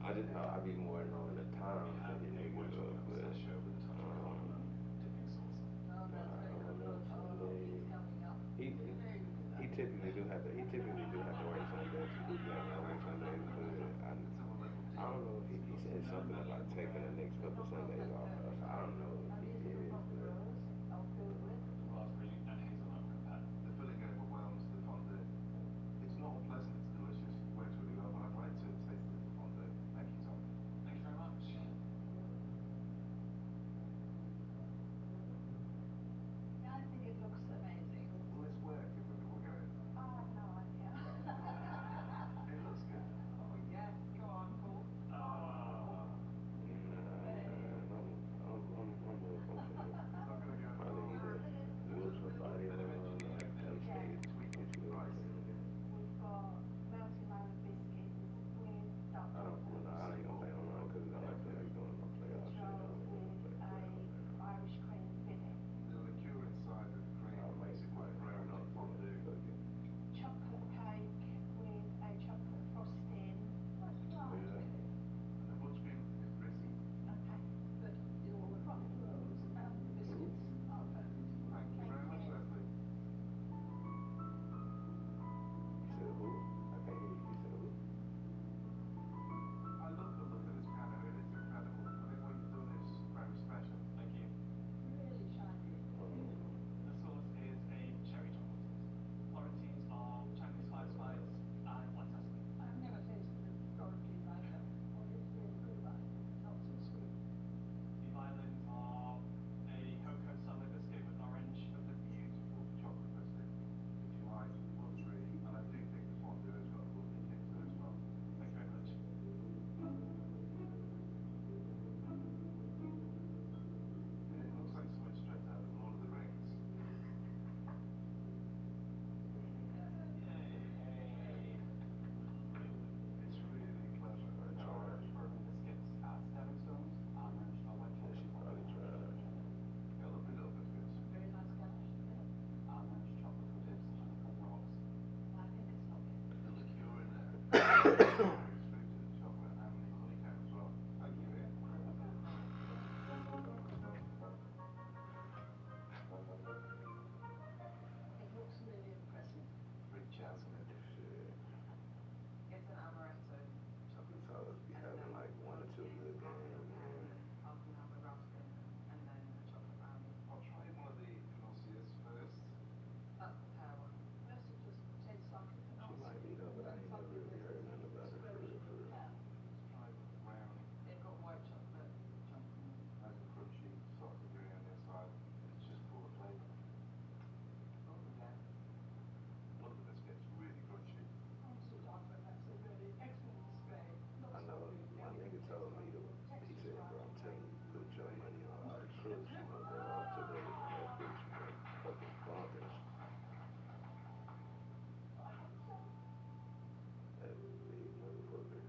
I just thought I'd be more knowing the times that he niggas up, but I don't know. Sunday, he he typically do have to work Sundays. He do be having to work Sundays, but I don't know if he said something about taking the next couple Sundays off though. So I don't know if he did, but The filling overwhelms the fondue. It's not unpleasant, it's delicious. It works really well, but I'd like to taste the fondue. Thank you, Tom. Thank you very much. Yeah, I think it looks amazing. Will this work if we're going? I have no idea. It looks good. Oh, yes. Go on, Paul. I'm with him. It's not going to go Probably well. either whoop somebody Then or eventually you get there taste and Yeah. it. tweak What the you price. We've got melted lamb biscuits with dark I don't, well, no, I ain't gonna say online because I don't feel like doing no playoff shit. I rolls don't with want to play a playoff. Irish cream filling, The liqueur inside of the cream I makes it quite might browny do fondue. that. Fuck it. chocolate cake with a chocolate frosting. That's right, Yeah. really. And the buttercream is gritty. Okay, good. Do all the front rolls and the biscuits are perfect. Thank you very much, Leslie. You said who? I can't hear you. You said who? I love the look of this piano. It is incredible. I think what you've done is very special. Thank you. Really shiny. Beautiful. The sauce is a cherry chocolate sauce. Florentines are Chinese high spice and black sesame. I've never tasted a Florentine either. What is really good about it? Not too sweet. The violins are a cocoa salad biscuit with orange. That's a beautiful chocolate biscuit. It's light, buttery, and I do think the fondue has got a lovely kick to it as well. Thank you very much. It looks like something straight out of Lord of the Rings. Yay. It's really clever. There are bourbon biscuits at Stepping Stones, almond, white Yeah, chocolate she fondue, probably and tried. chocolate chili. Yeah, lovely little biscuits. Very nice garnish, isn't it? Almond, chocolate dips, honeycomb rocks. I think it's lovely. The liqueur in there carries through to the chocolate and the honeycomb as well. Thank you, Ian. It looks really impressive. Very jazzy. Shit. It's an amaretto chocolate These sauce, hoes be and having then like one or two roasted good half an hour games, man. caramel, half an hour roasted, and then a chocolate brownie. I'll try one of the financiers first. That's the pear one. First it just tastes like a She might canasta, be though, and but I then ain't never suddenly really there's heard this nothing about her for real, explosion for of real. pear. Let's try the brownie. They've got white chocolate chunk in them. Nice and crunchy, soft and gooey on the inside. It's just full of flavour. Oh yeah. One of the biscuits really crunchy. Honestly, Jonathan, that's a really excellent display. I Looks know lovely. my nigga Everything told tastes me to, lovely. he Texture's said, bro, right. I'm telling you, put your money on our crooks, you know, bro, off today, man. That bitch went fucking bonkers. I hope so. That big motherfucker.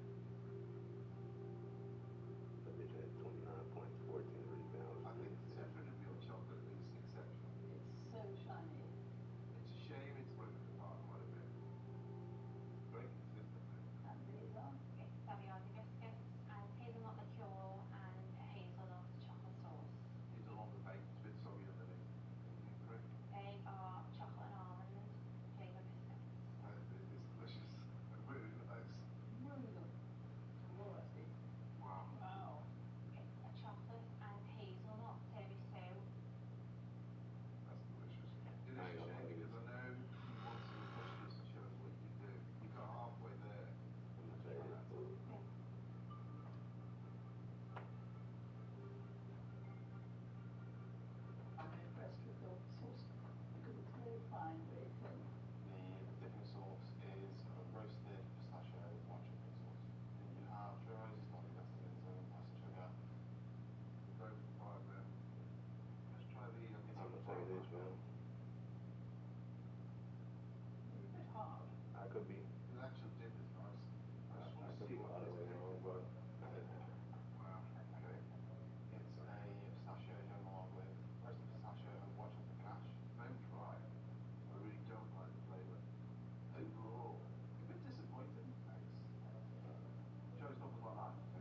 That bitch had 29 points, 14 rebounds, I think 3 the assists. temperature of your chocolate is exceptional. It's so shiny. It's a shame it's broken apart quite a bit. Very consistently. And these are It's Saviani biscuits and hazelnut liqueur and hazelnut chocolate sauce. These are longer baked, it's a bit soggy underneath. Is that correct? They are chocolate and almond flavor biscuits. It's delicious. Really nice. really good. Whoa, Leslie. Wow. Wow. It's a chocolate and hazelnut tiramisu. That's delicious. It is I a ain't gonna shame lie, because niggas. I know you wanted to push this and show us what you can do. You got halfway there. I'm And gonna you say ran this, out. fool. Yeah. I'm impressed with the sauce because it's very fine, very thin. The dipping sauce is a roasted pistachio white chocolate sauce. Then you have churros, slightly dusted in some pasta sugar. Go for 5 then. Let's try the It's I'm a gonna say this, man. It's a bit hard. I could be, The actual dip is nice. I just want I to could see be what all the this way cake wrong, is bro. like. Wow, okay. It's a pistachio genoa with roasted pistachio and white chocolate cash. Don't try. I really don't like the flavour. Overall, a bit disappointing, thanks. Showstoppers like that.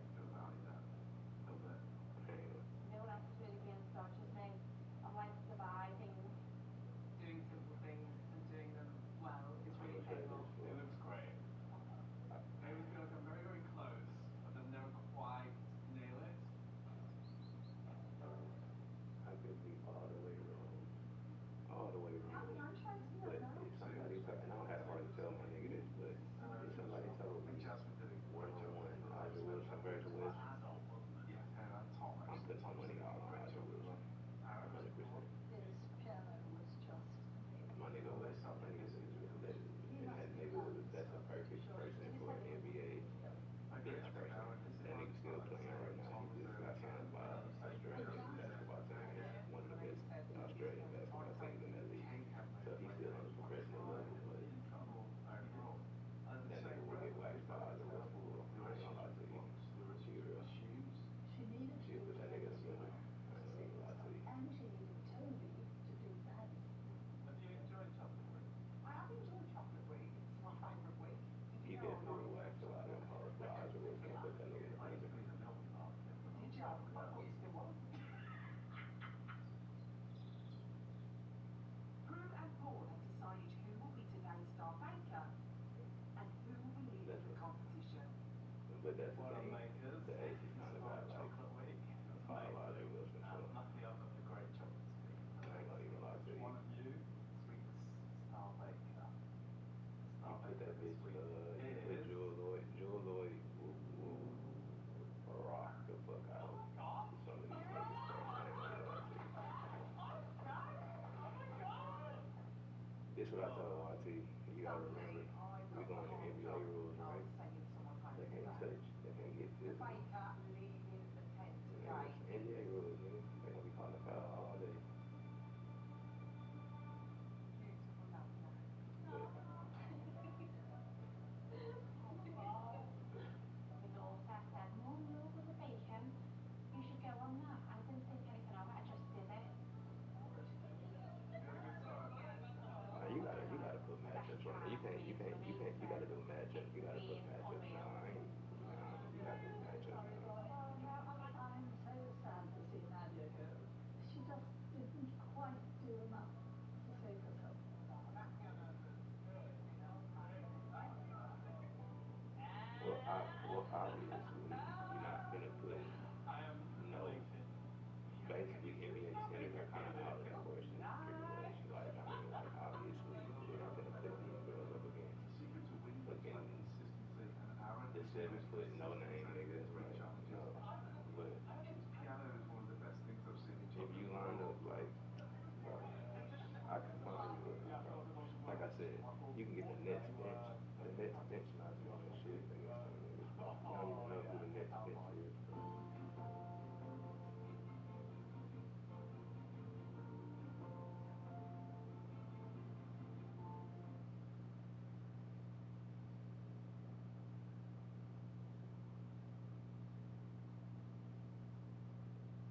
But that's the thing. Boilermakers, The Aces it's kind of White got like Chocolate Week. a It's biological amazing. or some And sort. luckily I've got the great chocolate to beat. I ain't gonna even lie to Which you. one of you sweet Star Baker? The You Star put Baker that bitch, sweet you put is... Jewel Lloyd will rock the fuck out of some of these niggas, bro. I ain't gonna lie to you. This what I told YT. You gotta remember, Sadly, I've we got the going to hard NBA job rules, of right? sending someone home They can't today. touch, they can't get The physical. baker leaving the tent Nigga, today it's NBA is rules, nigga. They gonna be calling foul all day. beautiful Nana. But My daughter said, Mum, you know the bacon? You should go on that. I didn't think anything of it. I just did it. You had a good time. now you gotta put Best matchups on it. time for me. It was You gotta amazing. do matchups. You It's gotta put been matchups. unreal. Nah, I ain't. Nah, you gotta do matchups Sorry, now. darling. Oh no, I'm so sad to see Nadia go. She just didn't quite do enough to save herself. Well, obviously, you're not gonna put I am no. elated. Basically, NBA standards are kind of out of the question pretty much. Like, I mean, like obviously, we're not gonna put these girls up The secret to win against things like consistency, and Aaron the has seven managed foot no consistently name turn it niggas. into big Like, challenges. no, but This piano is one of the best things I've seen in if you chocolate in a line long up like, time. bro, I can find you bro. Like I said, you can get the Nets bench. The Nets bench not doing shit against them niggas, bro. You don't even know who the Nets bench is, bro.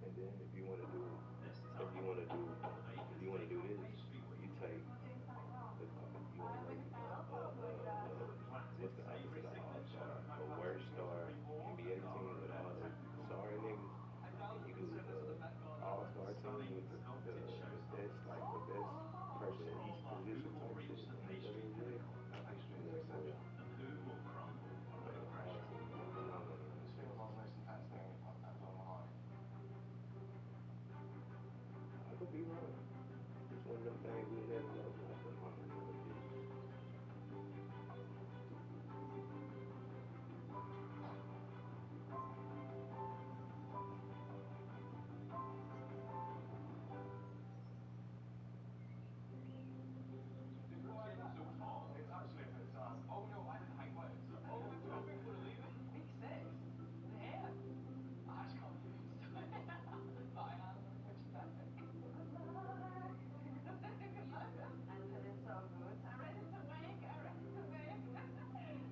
And then This is if our you want to do, if Baker you want to do Steakhouse this, Pastry you Week. take am I doing something wrong? you want to make what's the Savory opposite of all signature, star? no A classic worst star watery wall, NBA and team our with all the technical sorry niggas, bar. I and doubt you that the do service of the Met Gala all was star as team stunning with as sculpted the best showstoppers. like the best person at each Or who position will type reach shit, the and the pastry other is lit. pinnacle? The pastry is Yeah, cool. exceptional. And who will crumble I under ain't gonna lie pressure? to you. No. This feels like the most intense thing I've ever done in my life. I could be wrong. It's one of them things we'll never know. Like the mama never did. Is the chin too tall? It's actually a bit tight. Oh no, I didn't hang loads. Oh, I couldn't believe it. Week 6. They're here. I was confused. But I am ecstatic. I'm feeling so good. I'm ready to wake. I'm ready to wake.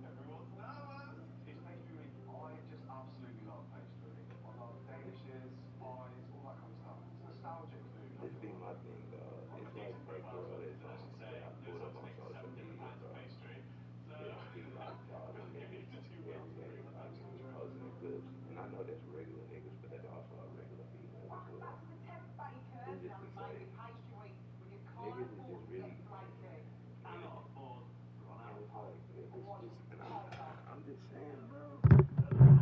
Everyone's nervous. It's pastry week. I just absolutely love pastry. I love danishes, pies, all that kind of stuff. It's nostalgic food, I This feel be like. my thing, dog. On the It's like dating that profiles girl on that's Insta, on she's that saying I knows pulled how up to on make social 7 different media, kinds of bro. pastry. So It be like all them you niggas need to do well every to day, prove that like that's the niggas truth. posting the clips. And I know that's regular niggas, but that's also a regular females as Welcome well. back to the Tent It's Bakers. just Now to we say, make it pastry week with your niggas Callin is just bullshit really, flaky. And and our board run and out it's of like And niggas watch just, this and tiger. I'm just saying, bro.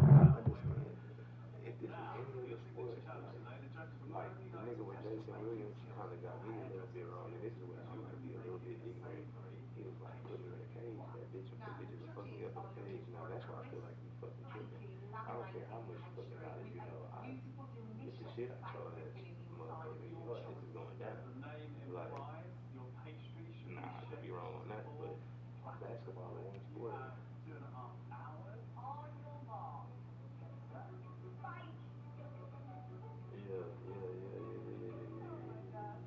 I Well, away we go. understand if this was Now, any the other big thing watching sport, challenge today, the judges were not like only the going nigga to with test your Jason baking Williams skills, kind of but got your me a little bit hairdressing wrong, and skills, this is where as I you might will be be a little making bit a ignorant. savoury He was like, put me in a cage. pie. That Now, bitch the was fucking me judges up in are a cage. looking Now for a that's why I feel like crisp, you fucking tripping. flaky, I don't care how laminated much fucking pastry knowledge with you a know. beautiful, If the delicious shit I throw savoury at filling you, inside of motherfucker, your your ass is choice. going As down. the name Like, implies, your pastry should be nah, I could be shaped wrong on to that, but form basketball is classically. one You sport. have 2.5 hours. On your mark. Get set. Bake! Oh my god.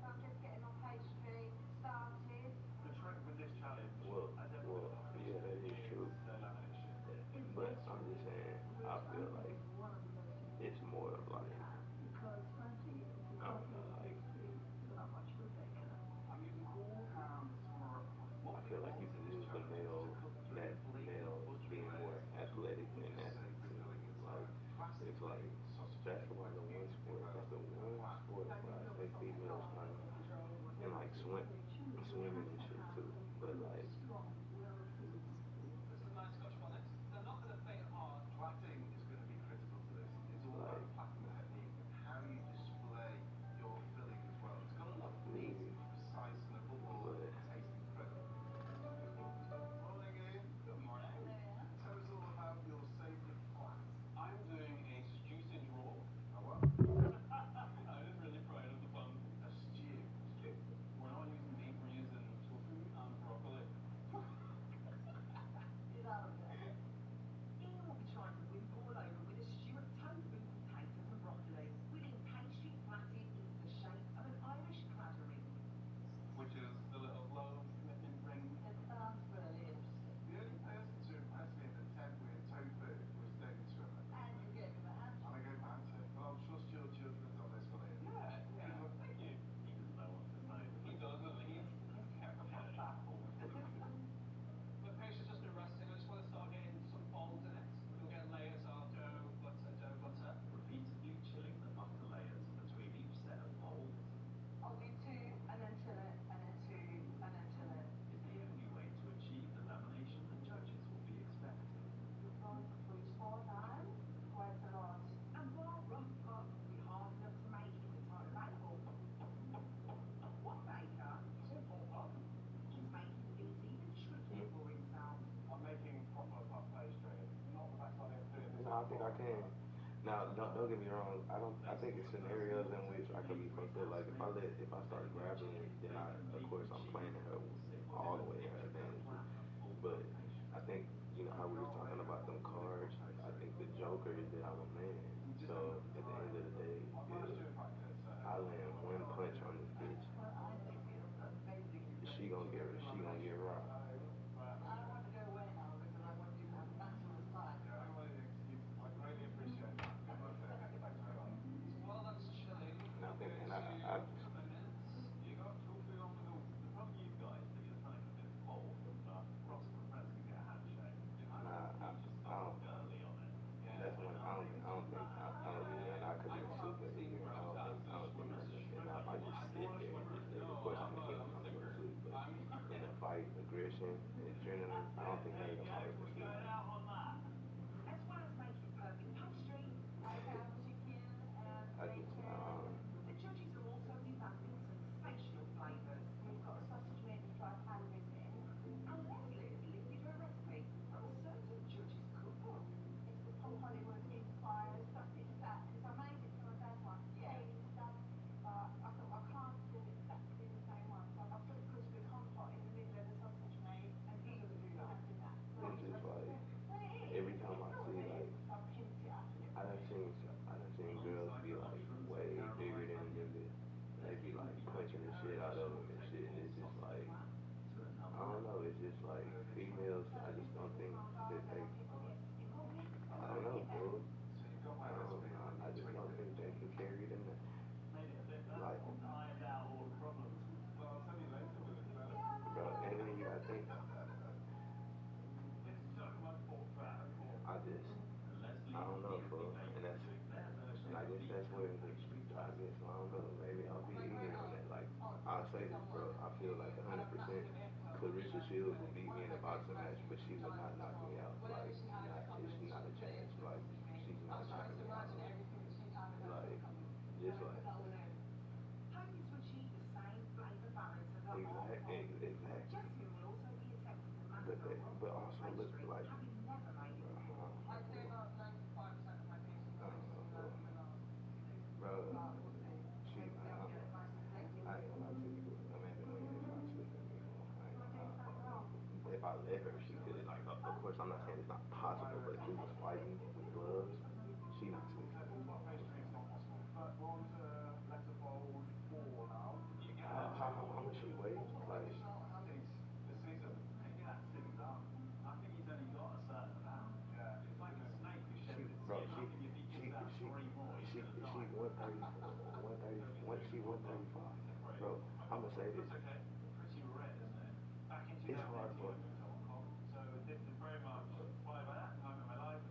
So I'm just getting my pastry started. The trick with this challenge, Well, as ever with well, yeah, pastry, that is is true. the lamination. In But I'm pastry, just saying, I which I feel think like is one of the most it's important more of skills to like, have, because frankly, if you I can't don't know, make like, pastry, you're not much of a baker. I'm using cool hands for what I we feel like you want in could this use the challenge is to male, cook that three flaky, male buttery being more layers of chocolate athletic with than a athlete savory too. filling Like, inside. it's like Classically, sausages basketball is works the one beautifully sport. well That's the in a one flat. sport Now you where I build say a sausage females roll, kind of sausage roll, and whatever like it is, they choose swimming and classic shit too. fats, But good, like strong, well-seasoned I think I can. Now, don't get me wrong. I don't. I think it's scenarios in which I could be fucked up. Like if I start grappling it, then of course, I'm playing to her all the way to her advantages. But I think how we was talking about them cards. I think the joker is that I'm a man. So at the end of the day, if I land one punch on this bitch, Well, I think it's amazingly she premature, in my gonna get opinion. rocked. But I don't want to go away now because I want you to have maximum time. Yeah, I don't want any excuses. I greatly appreciate that. Okay, thanks very much. While that's chilling, And I we'll think go and to I opponents. Diego, talk through on the horses. The problem you got is that you're trying to commit force, but proximate press can get a handshake. nah You just I started don't. early on it. That's when I don't do nothing. I commit super ignorant. I don't think nothing. And I just sit there and just of course I'm a human. I'm gonna go to sleep. But in a fight, aggression, adrenaline, I don't think none of them hoes can sleep. As well as making perfect pastry, I have chicken and I just bacon. the judges will also be vamping some sensational flavours. We've got a sausage made with dry cranberries in. And Leslie has lifted her recipe from a certain judge's cookbook. It's the Pub Hollywood inspired sausage stack because I made it for my dad once, Yeah. Kaylee's dad, but I thought I can't do exactly the same one, so I put crispy compote in the middle of the sausage meat. And he doesn't do that. Can't do that. It's not it's his just like recipe. Well, it every is. time It's I sort of see is. like So I've hinted at it a little bit. I done seen girls be like way bigger than a nigga. And they be like punching the shit out of them and shit. And it's just like I don't know. It's just like females. So I this just is don't the think small that garlic they. I put all this involved. I don't know, Yeah. bro. So you've got my recipe and I you just tweaked don't it. think they can carry the Made it a bit better. like, Ironed out all the problems. Well, I'll tell you later when it's better. Yeah, I bro. And then you know. gotta think. It's so much more fat. I just Leslie I don't know, immediately for made and them that's doing their version and of I a guess beef that's where pastry I classic. guess I don't know. Maybe I'll be ignorant on that. Like I'll say this, bro. I feel like 100% Clarissa Shields will beat me in a boxing match, but she would not knock me out. Like not it's not a chance. Like she's not knocking me out. Like just like Hoping to achieve the same flavour balance as her aunt Pop. exactly. Jessamine will also be attempting to master a But roquefort also look pastry, like having never made it before. I say about 95% of my pastries I don't taste know, similar in the last 2 days. bro. But we'll see. She, Hopefully I can get it nice and flaky. I ain't gonna lie to you. Amanda Nunes trying to sleep with me, fool. I Do ain't I gonna do lie. something wrong? If I let her, she could. Like, of course, I'm not saying it's not possible, but if we was fighting with gloves, she knocks me So fool. all-time pastry is not possible. But we're on to letterfold 4 now. You get a How much she weigh? Letterfold Like, has not had its the season. maybe that's him done. I think he's only got a certain amount. Yeah, It's like a snake who sheds she, its bro, skin. I think if he gives that 3 more, he's going to she die. 130, 130. She 135. Bro, I'm gonna say this. That's okay. Pretty red, isn't it? back in It's hard 2018 for, I moved to Hong Kong. So this is very much inspired by that time in my life.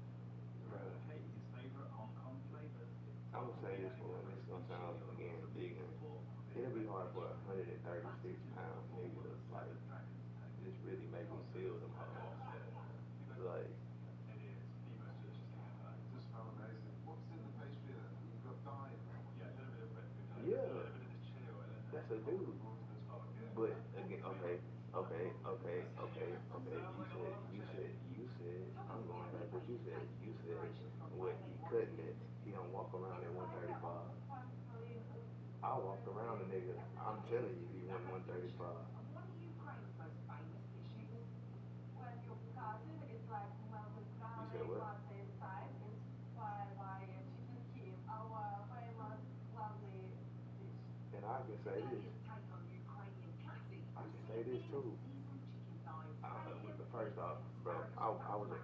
bro. Okay, his favourite Hong Kong flavours. I'm gonna say this for, and this is gonna sound again ignorant. It'll be hard for a 136-pound nigga to like just really make me feel them hoes. Like, It is the most delicious thing I've had. It does smell amazing. What's in the pastry then? You've got dye in there. Yeah, a little bit of red food dye, a yeah, little bit of this chili oil in there. that's a dude. That's not okay. But again, okay. You said. I'm going back. What you said. You said what he cutting it. He don't walk around at 135. I walk around the nigga. I'm telling you, he won 135. And one of Ukraine's most famous dishes. Well, your garden is like melted You said garlic, what? but inside inspired by chicken skin, our famous lovely dish. And I can say this. Serbia's take on Ukrainian classic I will can see say a this meal of too. seasoned chicken thighs, scallions, First beets, off, bro, asparagus, I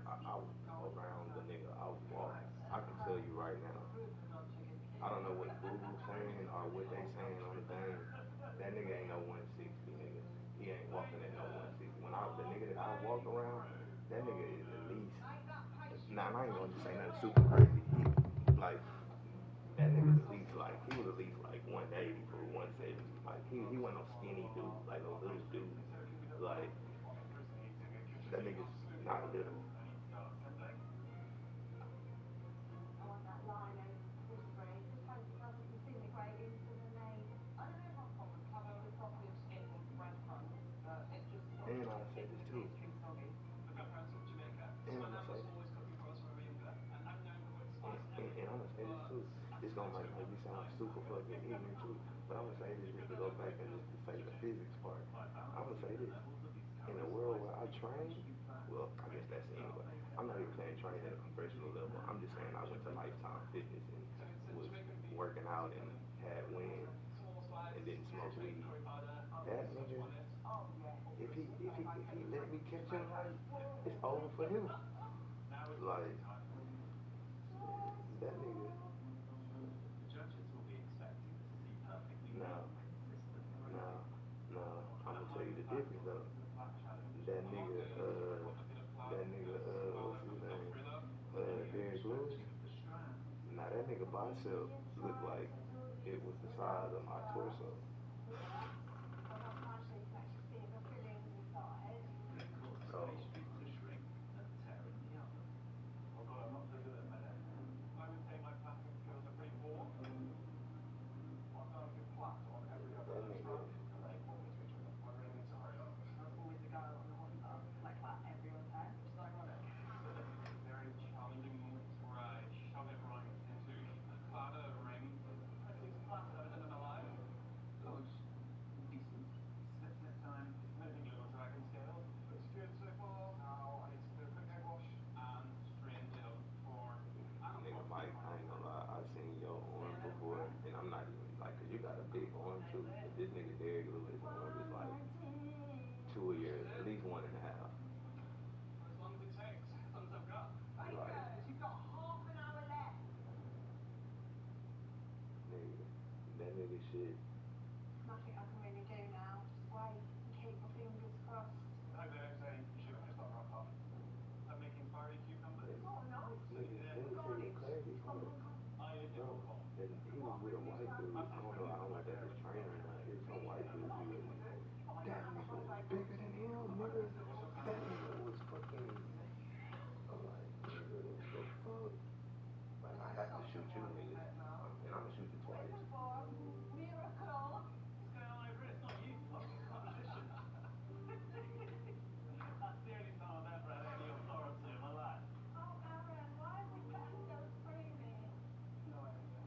mastic, was garlic around the butter. nigga. I was walking. I can tell But you right now. improvement on chicken I skin. don't know what Google's saying or what they saying on the thing. That nigga ain't no 160, nigga. He ain't walking at no 160. The nigga that I walk around, that nigga is at least. Make that pastry Now, I ain't gonna just say tasty. nothing super crazy. Like that nigga's at least like he was at least like 180 for 170. Like he wasn't no skinny dude, like no little dude. Like Electricity heating, it could just that be nigga's absolutely not perfect. little. I need to start assembling. I want that line and crispy. Just doesn't disintegrate into the meat. I don't know how common to have a sausage in breadcrumbs, but it just stops And the I say this the too. pastry soggy. Look, I'm from Jamaica, so And my I'm nan gonna was say this. always cooking for us when we were younger, and I'm known say this just to go back and just to say the physics part. I'm gonna say this. In a world where I train, well, I guess that's anyway. I'm not even saying train at a professional level. I'm just saying I went to Lifetime Fitness and was working out and had wins and didn't smoke weed. That nigga, if he let me catch him right, it's over for him. Like that nigga. Now, now, I'm gonna tell you the difference though. What's his name? Derek Lewis. Now that nigga bicep looked like it was the size of my torso. Well, that's nice so you can actually see the filling inside. So, Although I'm not so good at a minute. I would say my clapping skills are pretty poor. I've done good claps on every other that nigga, track, and they point me to each other. I really need to hurry up. That's always the goal on the Honda, like clap every other turn, which is ironic. Very challenging moments where I shove it right into a clatter ring. Prettiest clap I've ever done in my life. Good. Decent. Slip time. Anything you on dragon scales? Looks good so far. Now I need to do a quick egg wash and straighten it up for nigga Mike, I ain't gonna lie, I seen your arm before, and I'm not even like, cause you got a big arm too, but this nigga Derek Lewis arm is like 2 years, at least 1.5. as long as it takes. Thumbs up, go. Like, Bakers, you've got half an hour left. nigga, that nigga shit. Nothing I can really do now. Just wait and keep my fingers crossed. I hope they don't say you should have just done rock off. Like making fiery cucumbers. Oh, nice. Let me tell you a crazy part. Garnish. I lived in Bro, Hong Kong. and he was with a white dude. I don't know if that's his trainer or not. It was some white dude he was with. That nigga was bigger than him, nigga. That nigga was fucking. I'm like, nigga, the fuck? Like, I have to shoot you, nigga. And I'm gonna shoot you twice. Miracle. What's going on over here? It's not you, Fluff. It's my position. That's the only time I've ever had any authority in my life. Oh, Aaron, why is this cat so screamy? No idea.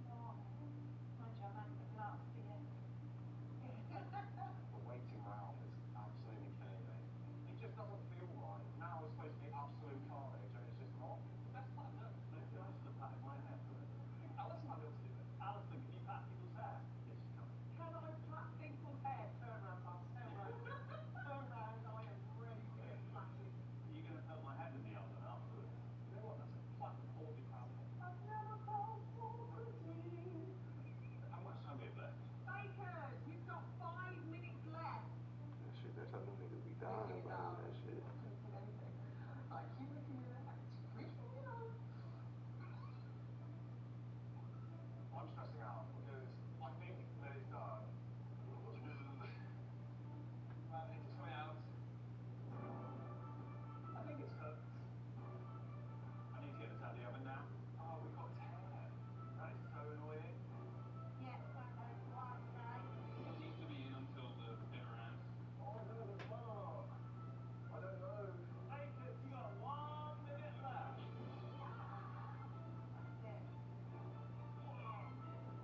Oh, mind you, I've only got glass for you. The waiting round is absolutely killing me. It just doesn't feel right. Now it's supposed to be absolute carnage, and it's just not. The best part, no guy should have patted my hair for it. I think Alison might be able to do it. Alison, can you pat people's hair? Yes, you can. Can I plait people's hair? Turn round, Buzz. Turn round. Turn round. I am ready to get plaited. Are you going to put my head in the oven afterwards? You know what? That's a platinum quality passport. I've never felt so pretty. How much time do you have left? Bakers, you've got 5 minutes left. That shit, that's how them niggas be dying behind that shit. Drinking anything. Like Kimberly and Trishio. I'm stressing out because I think that it's done. What to do? Right, I think it's coming out. I think it's cooked. I need to get this out of the oven now. Oh, we've got tear. That is so annoying. Yes, I know quite right. It needs to be in until the bitter end. Oh no, the smell. I don't know. Bakers, you got 1 minute left. That's it. Whoa.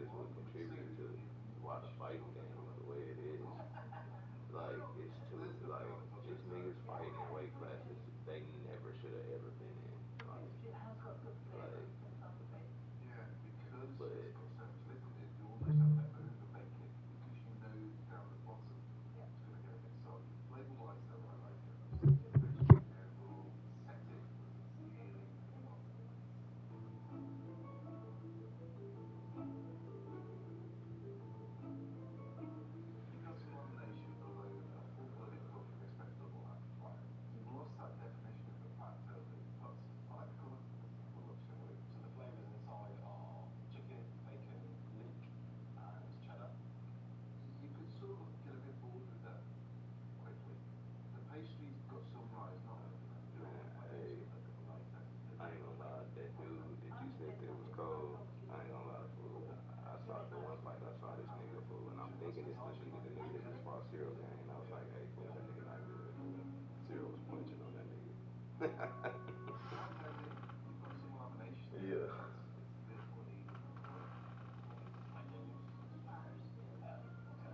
is what contributed to why the fighting game is the way it is. Like it's too like it's niggas fighting in weight classes they never should have ever been in. Pastry has got good flavour Like, from the sound of it. Yeah, because it's but got so much liquid in it, you almost have to over bake it because you know down the bottom Yeah. it's going to get a bit soggy. Flavour-wise, though, I like it. I just think the pastry and the overall setting is really well done. You've got some lamination, although a full-blooded buck you'd expect double that flat. You've lost that definition of the fat totally, but I like the colour. It's well looks and work. So the flavours inside are chicken, bacon, leek, and cheddar. You could sort of get a bit bored with that quickly. The pastry's got some rise, not enough though. man, Flavours hey, a bit lighter. I ain't gonna lie, that dude that you I'm said against that that was with cold. $5 I ain't gonna lie, fool. I You saw ain't the one lying. fight I saw this nigga fool, and I'm thinking it's the nigga that just fought Cyril gang. And I was like, hey fool, that nigga not good, fool. Cyril was punching on that nigga. Without going in, you've got some lamination there, Yeah. but it's a bit uneven in colour. Can you use okay.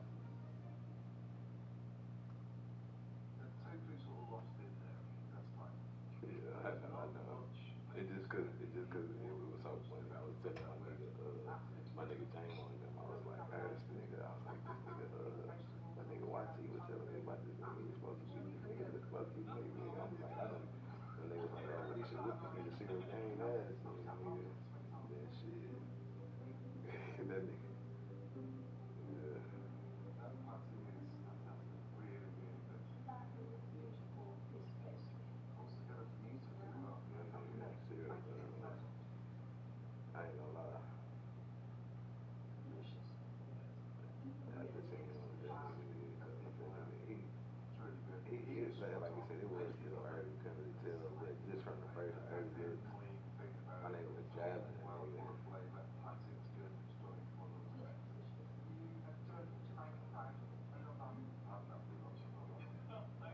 The tofu sort of lost in there, that's fine. Yeah, There's I not know. much It flavour just to cause it. it just cause it was so funny. I was telling That works. my Absolutely nigga perfect. Jamo and them. I was like, I asked the nigga, I was like, this nigga that nigga YT was telling me about this nigga. He's supposed to beat this nigga supposed to be made me. I'm like, I done. And they was like, oh, but he should whip this nigga Cyril gang ass. And nigga, that shit. That nigga. Yeah. That patty is fantastic. Really, really good. That is a beautiful piece of pastry. Also got a beautifully rough Man, Cyril gang was. I ain't gonna lie. Delicious. After Yes, seeing it's him, that delicious. nigga, That's the that plan. nigga, It's really good. he Keep the like salt you on. said, it The was pastry's still early, lovely. you couldn't really tell, but Slightly just from the first, I heard the good. annoying thing My about it. nigga was It's all jabbing that well nigga. full of flavour. Patty's good. Stunning. Well done. Yes, delicious. You have done Jamaican fries. I love that. I haven't had too much. Well done.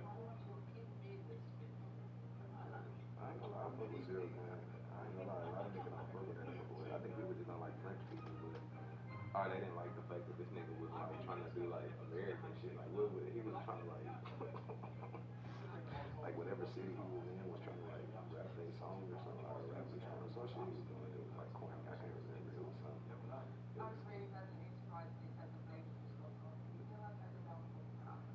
I want your kid-made recipe. I might like it. I ain't gonna lie, I fuck with Cyril gang. I ain't gonna lie, a lot of niggas don't fuck with that nigga for it. I think people just don't like French people, but or they didn't like the fact that this nigga was like trying to do like American shit. Like what he was trying to like like whatever city he was in was trying to like rap their song or something or rap his song. Some shit he was doing that was like corny. I can't remember. It was something. It I was was really pleasantly surprised when he said the flavours were spot on. You feel like I belong all the time.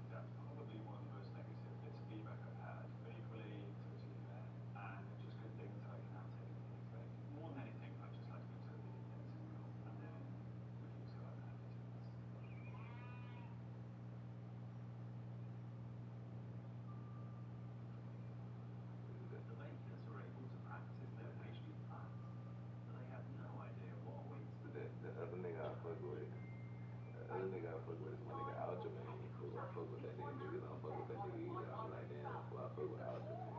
That's probably one of the most negative bits of feedback I've had, but equally totally fair and just good things that I can now take into the next leg. More than anything, I'd just like to go to the vegan dentist now, and then we can also have a happy 2 minutes together. The bakers are able to practice their pastry plans, but they have no idea what awaits them. the other nigga I fuck with. The other nigga I fuck with is my nigga Aljamain. Fool, I fuck with that nigga. Niggas don't fuck with that nigga either. I be like, damn, fool, I fuck with Aljamain.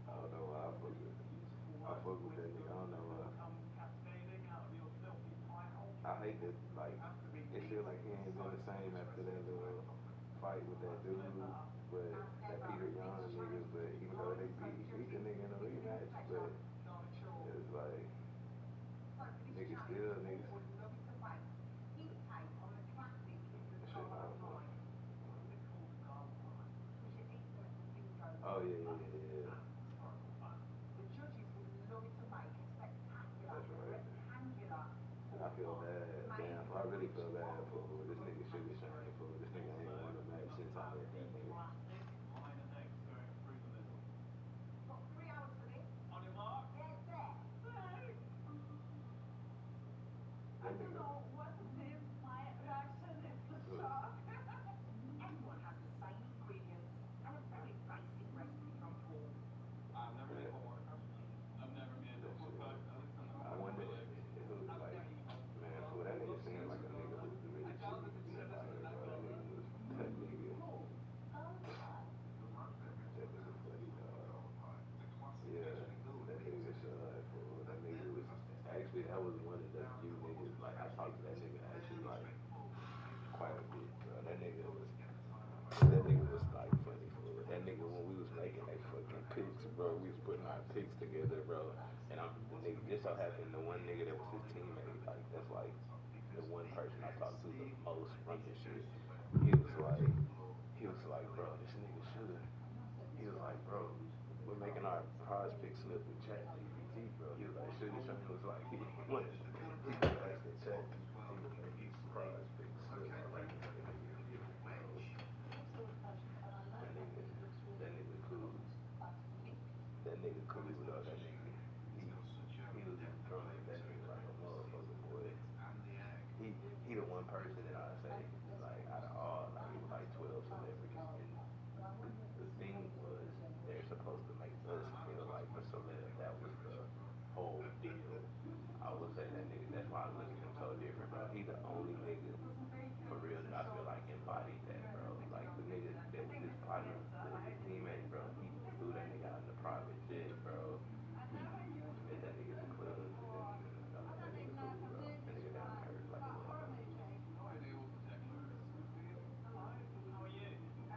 I don't know why I fuck with. Beautiful I white fuck with that nigga. wisdom I don't know that why. will come cascading out of your filthy pie hole. I hate that. Like, You have to be it neat, feel like he ain't been the concise, and same after expressive that to act little properly. fight with that I've dude. learned that. But And that never Peter Yan nigga. mistreat But even though my he beat the associates. nigga in the It's been a rematch, pleasure, but not a chore. it's like So for this niggas challenge, still all niggas. would love you to bake king cake on a classic Shit, I ricotta don't know. pie. Why are they called gala pie? Because you eat them as the thing goes Oh on. yeah, yeah, That yeah, is yeah. an historical fact. The judges would love you to make a spectacular, That's right. rectangular I pork feel pie bad. made Damn, I with really rich feel bad for waffle this crumb nigga Sugar Shane pastry. for this nigga ain't Also, won a match must since I have met the that nigga. classic pie and eggs going through the middle. You've got 3 hours for this. On your mark. Get set. I That don't nigga. know what it is. My reaction is the shock. Everyone has the same ingredients and a very basic recipe from pork. I've never made Man, hot watercress. I've never made a that pork shit. pie. At least I've never I broken wonder my legs. who like man, fool, that nigga seemed like a nigga who really should our picks together, bro. And I'm the nigga. Just so happened the one nigga that was his teammate, like that's like the one person I talked to the most from this shit. He was like, he was like, bro, this nigga should. He was like, bro, we're making our prize pick slip with Chat GPT, bro. He was like, Sugar Sean was like, what? He was asking Chat GPT to make his prize pick slip. I like this nigga here, bro. That nigga, that nigga cool. That nigga cool though. That nigga, he was enjoying that nigga like a motherfucker, boy. He he the one person that I say like out of all like it was like 12 celebrities and the thing was they're supposed to make us feel like the celeb. That was the whole deal. I would say that nigga. That's why I look at him so different, bro. He the only nigga for real that I feel like embodied that, bro. Like the nigga that was his partner, his teammate, bro. He flew that nigga out in the private jet, bro. He met that nigga at the club. That nigga cool, bro. That nigga down to earth like a motherfucker. No idea what the tech is. Alive. How are you?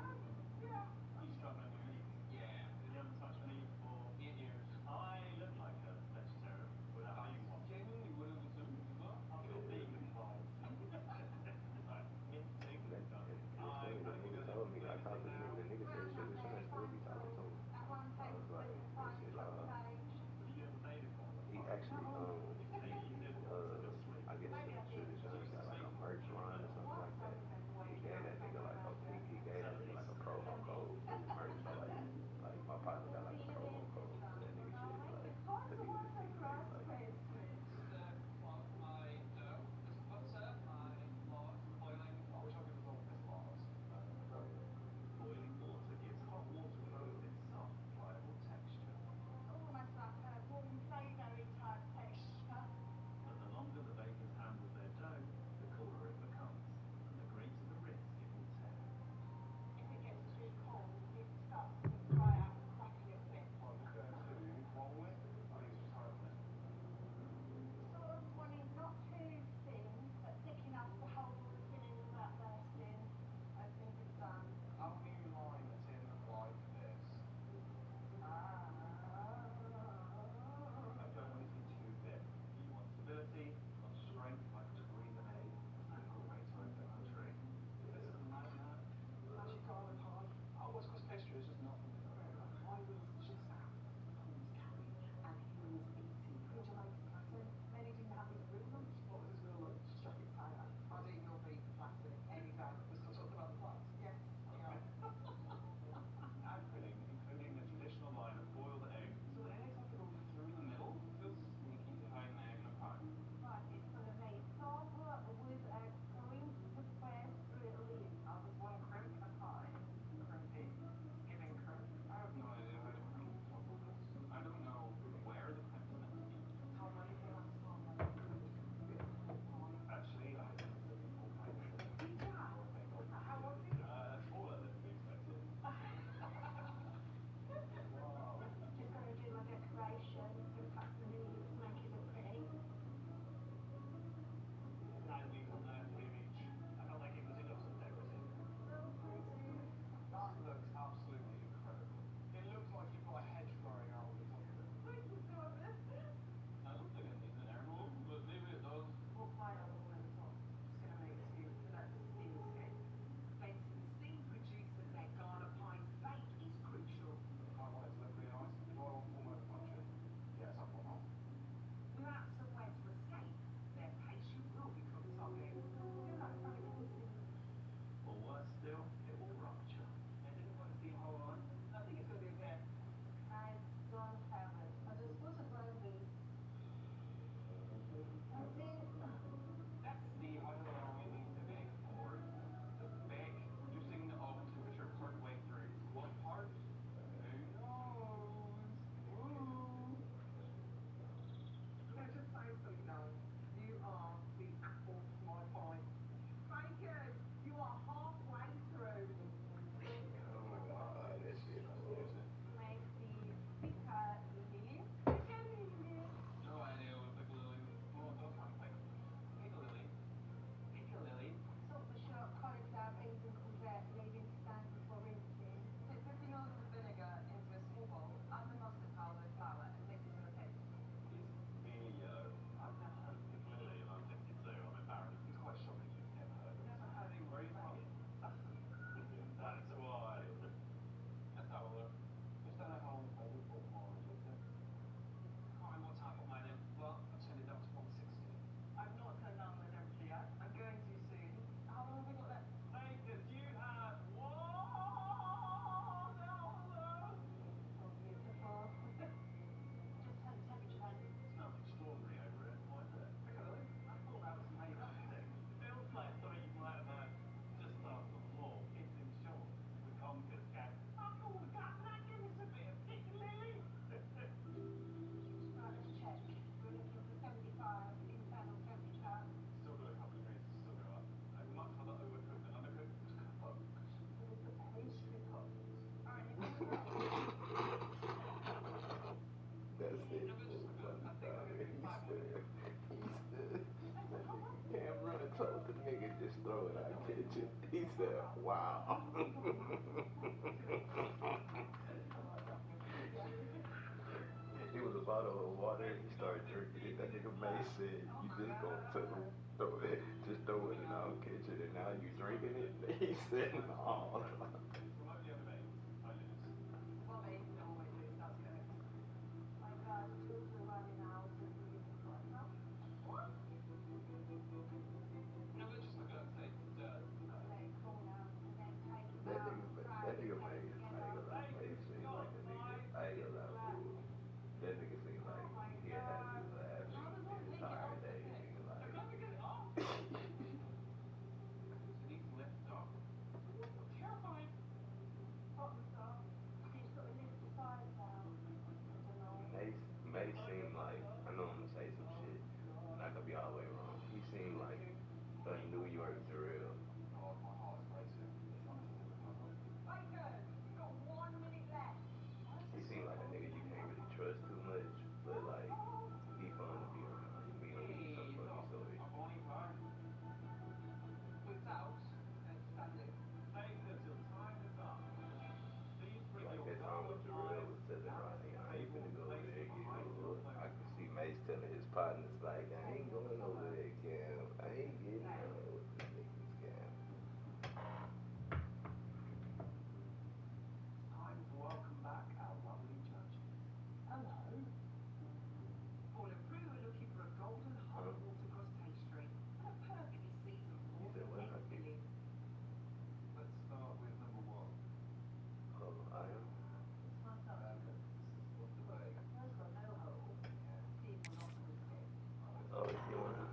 He said, wow. It was a bottle of water. He started drinking it. That nigga May said, "You just gonna throw it, just throw it, and I'll catch it." And now you drinking it? He said, "No." Remotely elevate, I lose. Bobby always loses, that's correct. My God, tools are running out and we need to what now? No, we're just gonna take dirt. Gotta let it cool down and then take it That out, nigga, dry that it, nigga get it May, I together. ain't gonna lie, Hey, May seemed go like on, a nigga. 5, I ain't 6, gonna lie, Right. fool. That nigga seemed Oh like my he had God. you No, laughing there's the one take it entire off, day, okay. nigga. Now Like, can we get it off? So it needs to lift up. Oh, terrifying. Bottoms up. So you sort of lift the sides out. I don't know. May seemed like, I know I'm gonna say some shit, and I could be all the way wrong. He seemed like a New York drill. God, my heart is racing. It's like a different puzzle. Bacon, you've got 1 minute left. Why is He it so seemed like a cold nigga in you can't here? really trust too much, but like, he fun to be around. He gonna give you some Hey, funny look, stories. I'm on your phone. Whipped out and standing. Baker till time is up. Please bring Like your that time garden when Jarrell knives, was telling mallets, Ronnie, I ain't table, finna go over there facing and get behind your hood. I opponent. could see Mace telling his partners, like, I ain't going over there, Cam. I ain't getting on with the niggas, Cam. It's time to welcome back our lovely judges. Hello. Paul and Prue are looking for a golden hot Huh? water cross pastry and a perfectly seasoned You pork said and what, egg Husky? filling. Let's start with number 1. Oh, I am? It's fantastic. What's the weight? It's got no hole. Yeah. People not to be skipped. Oh, it's Oh, you wanna?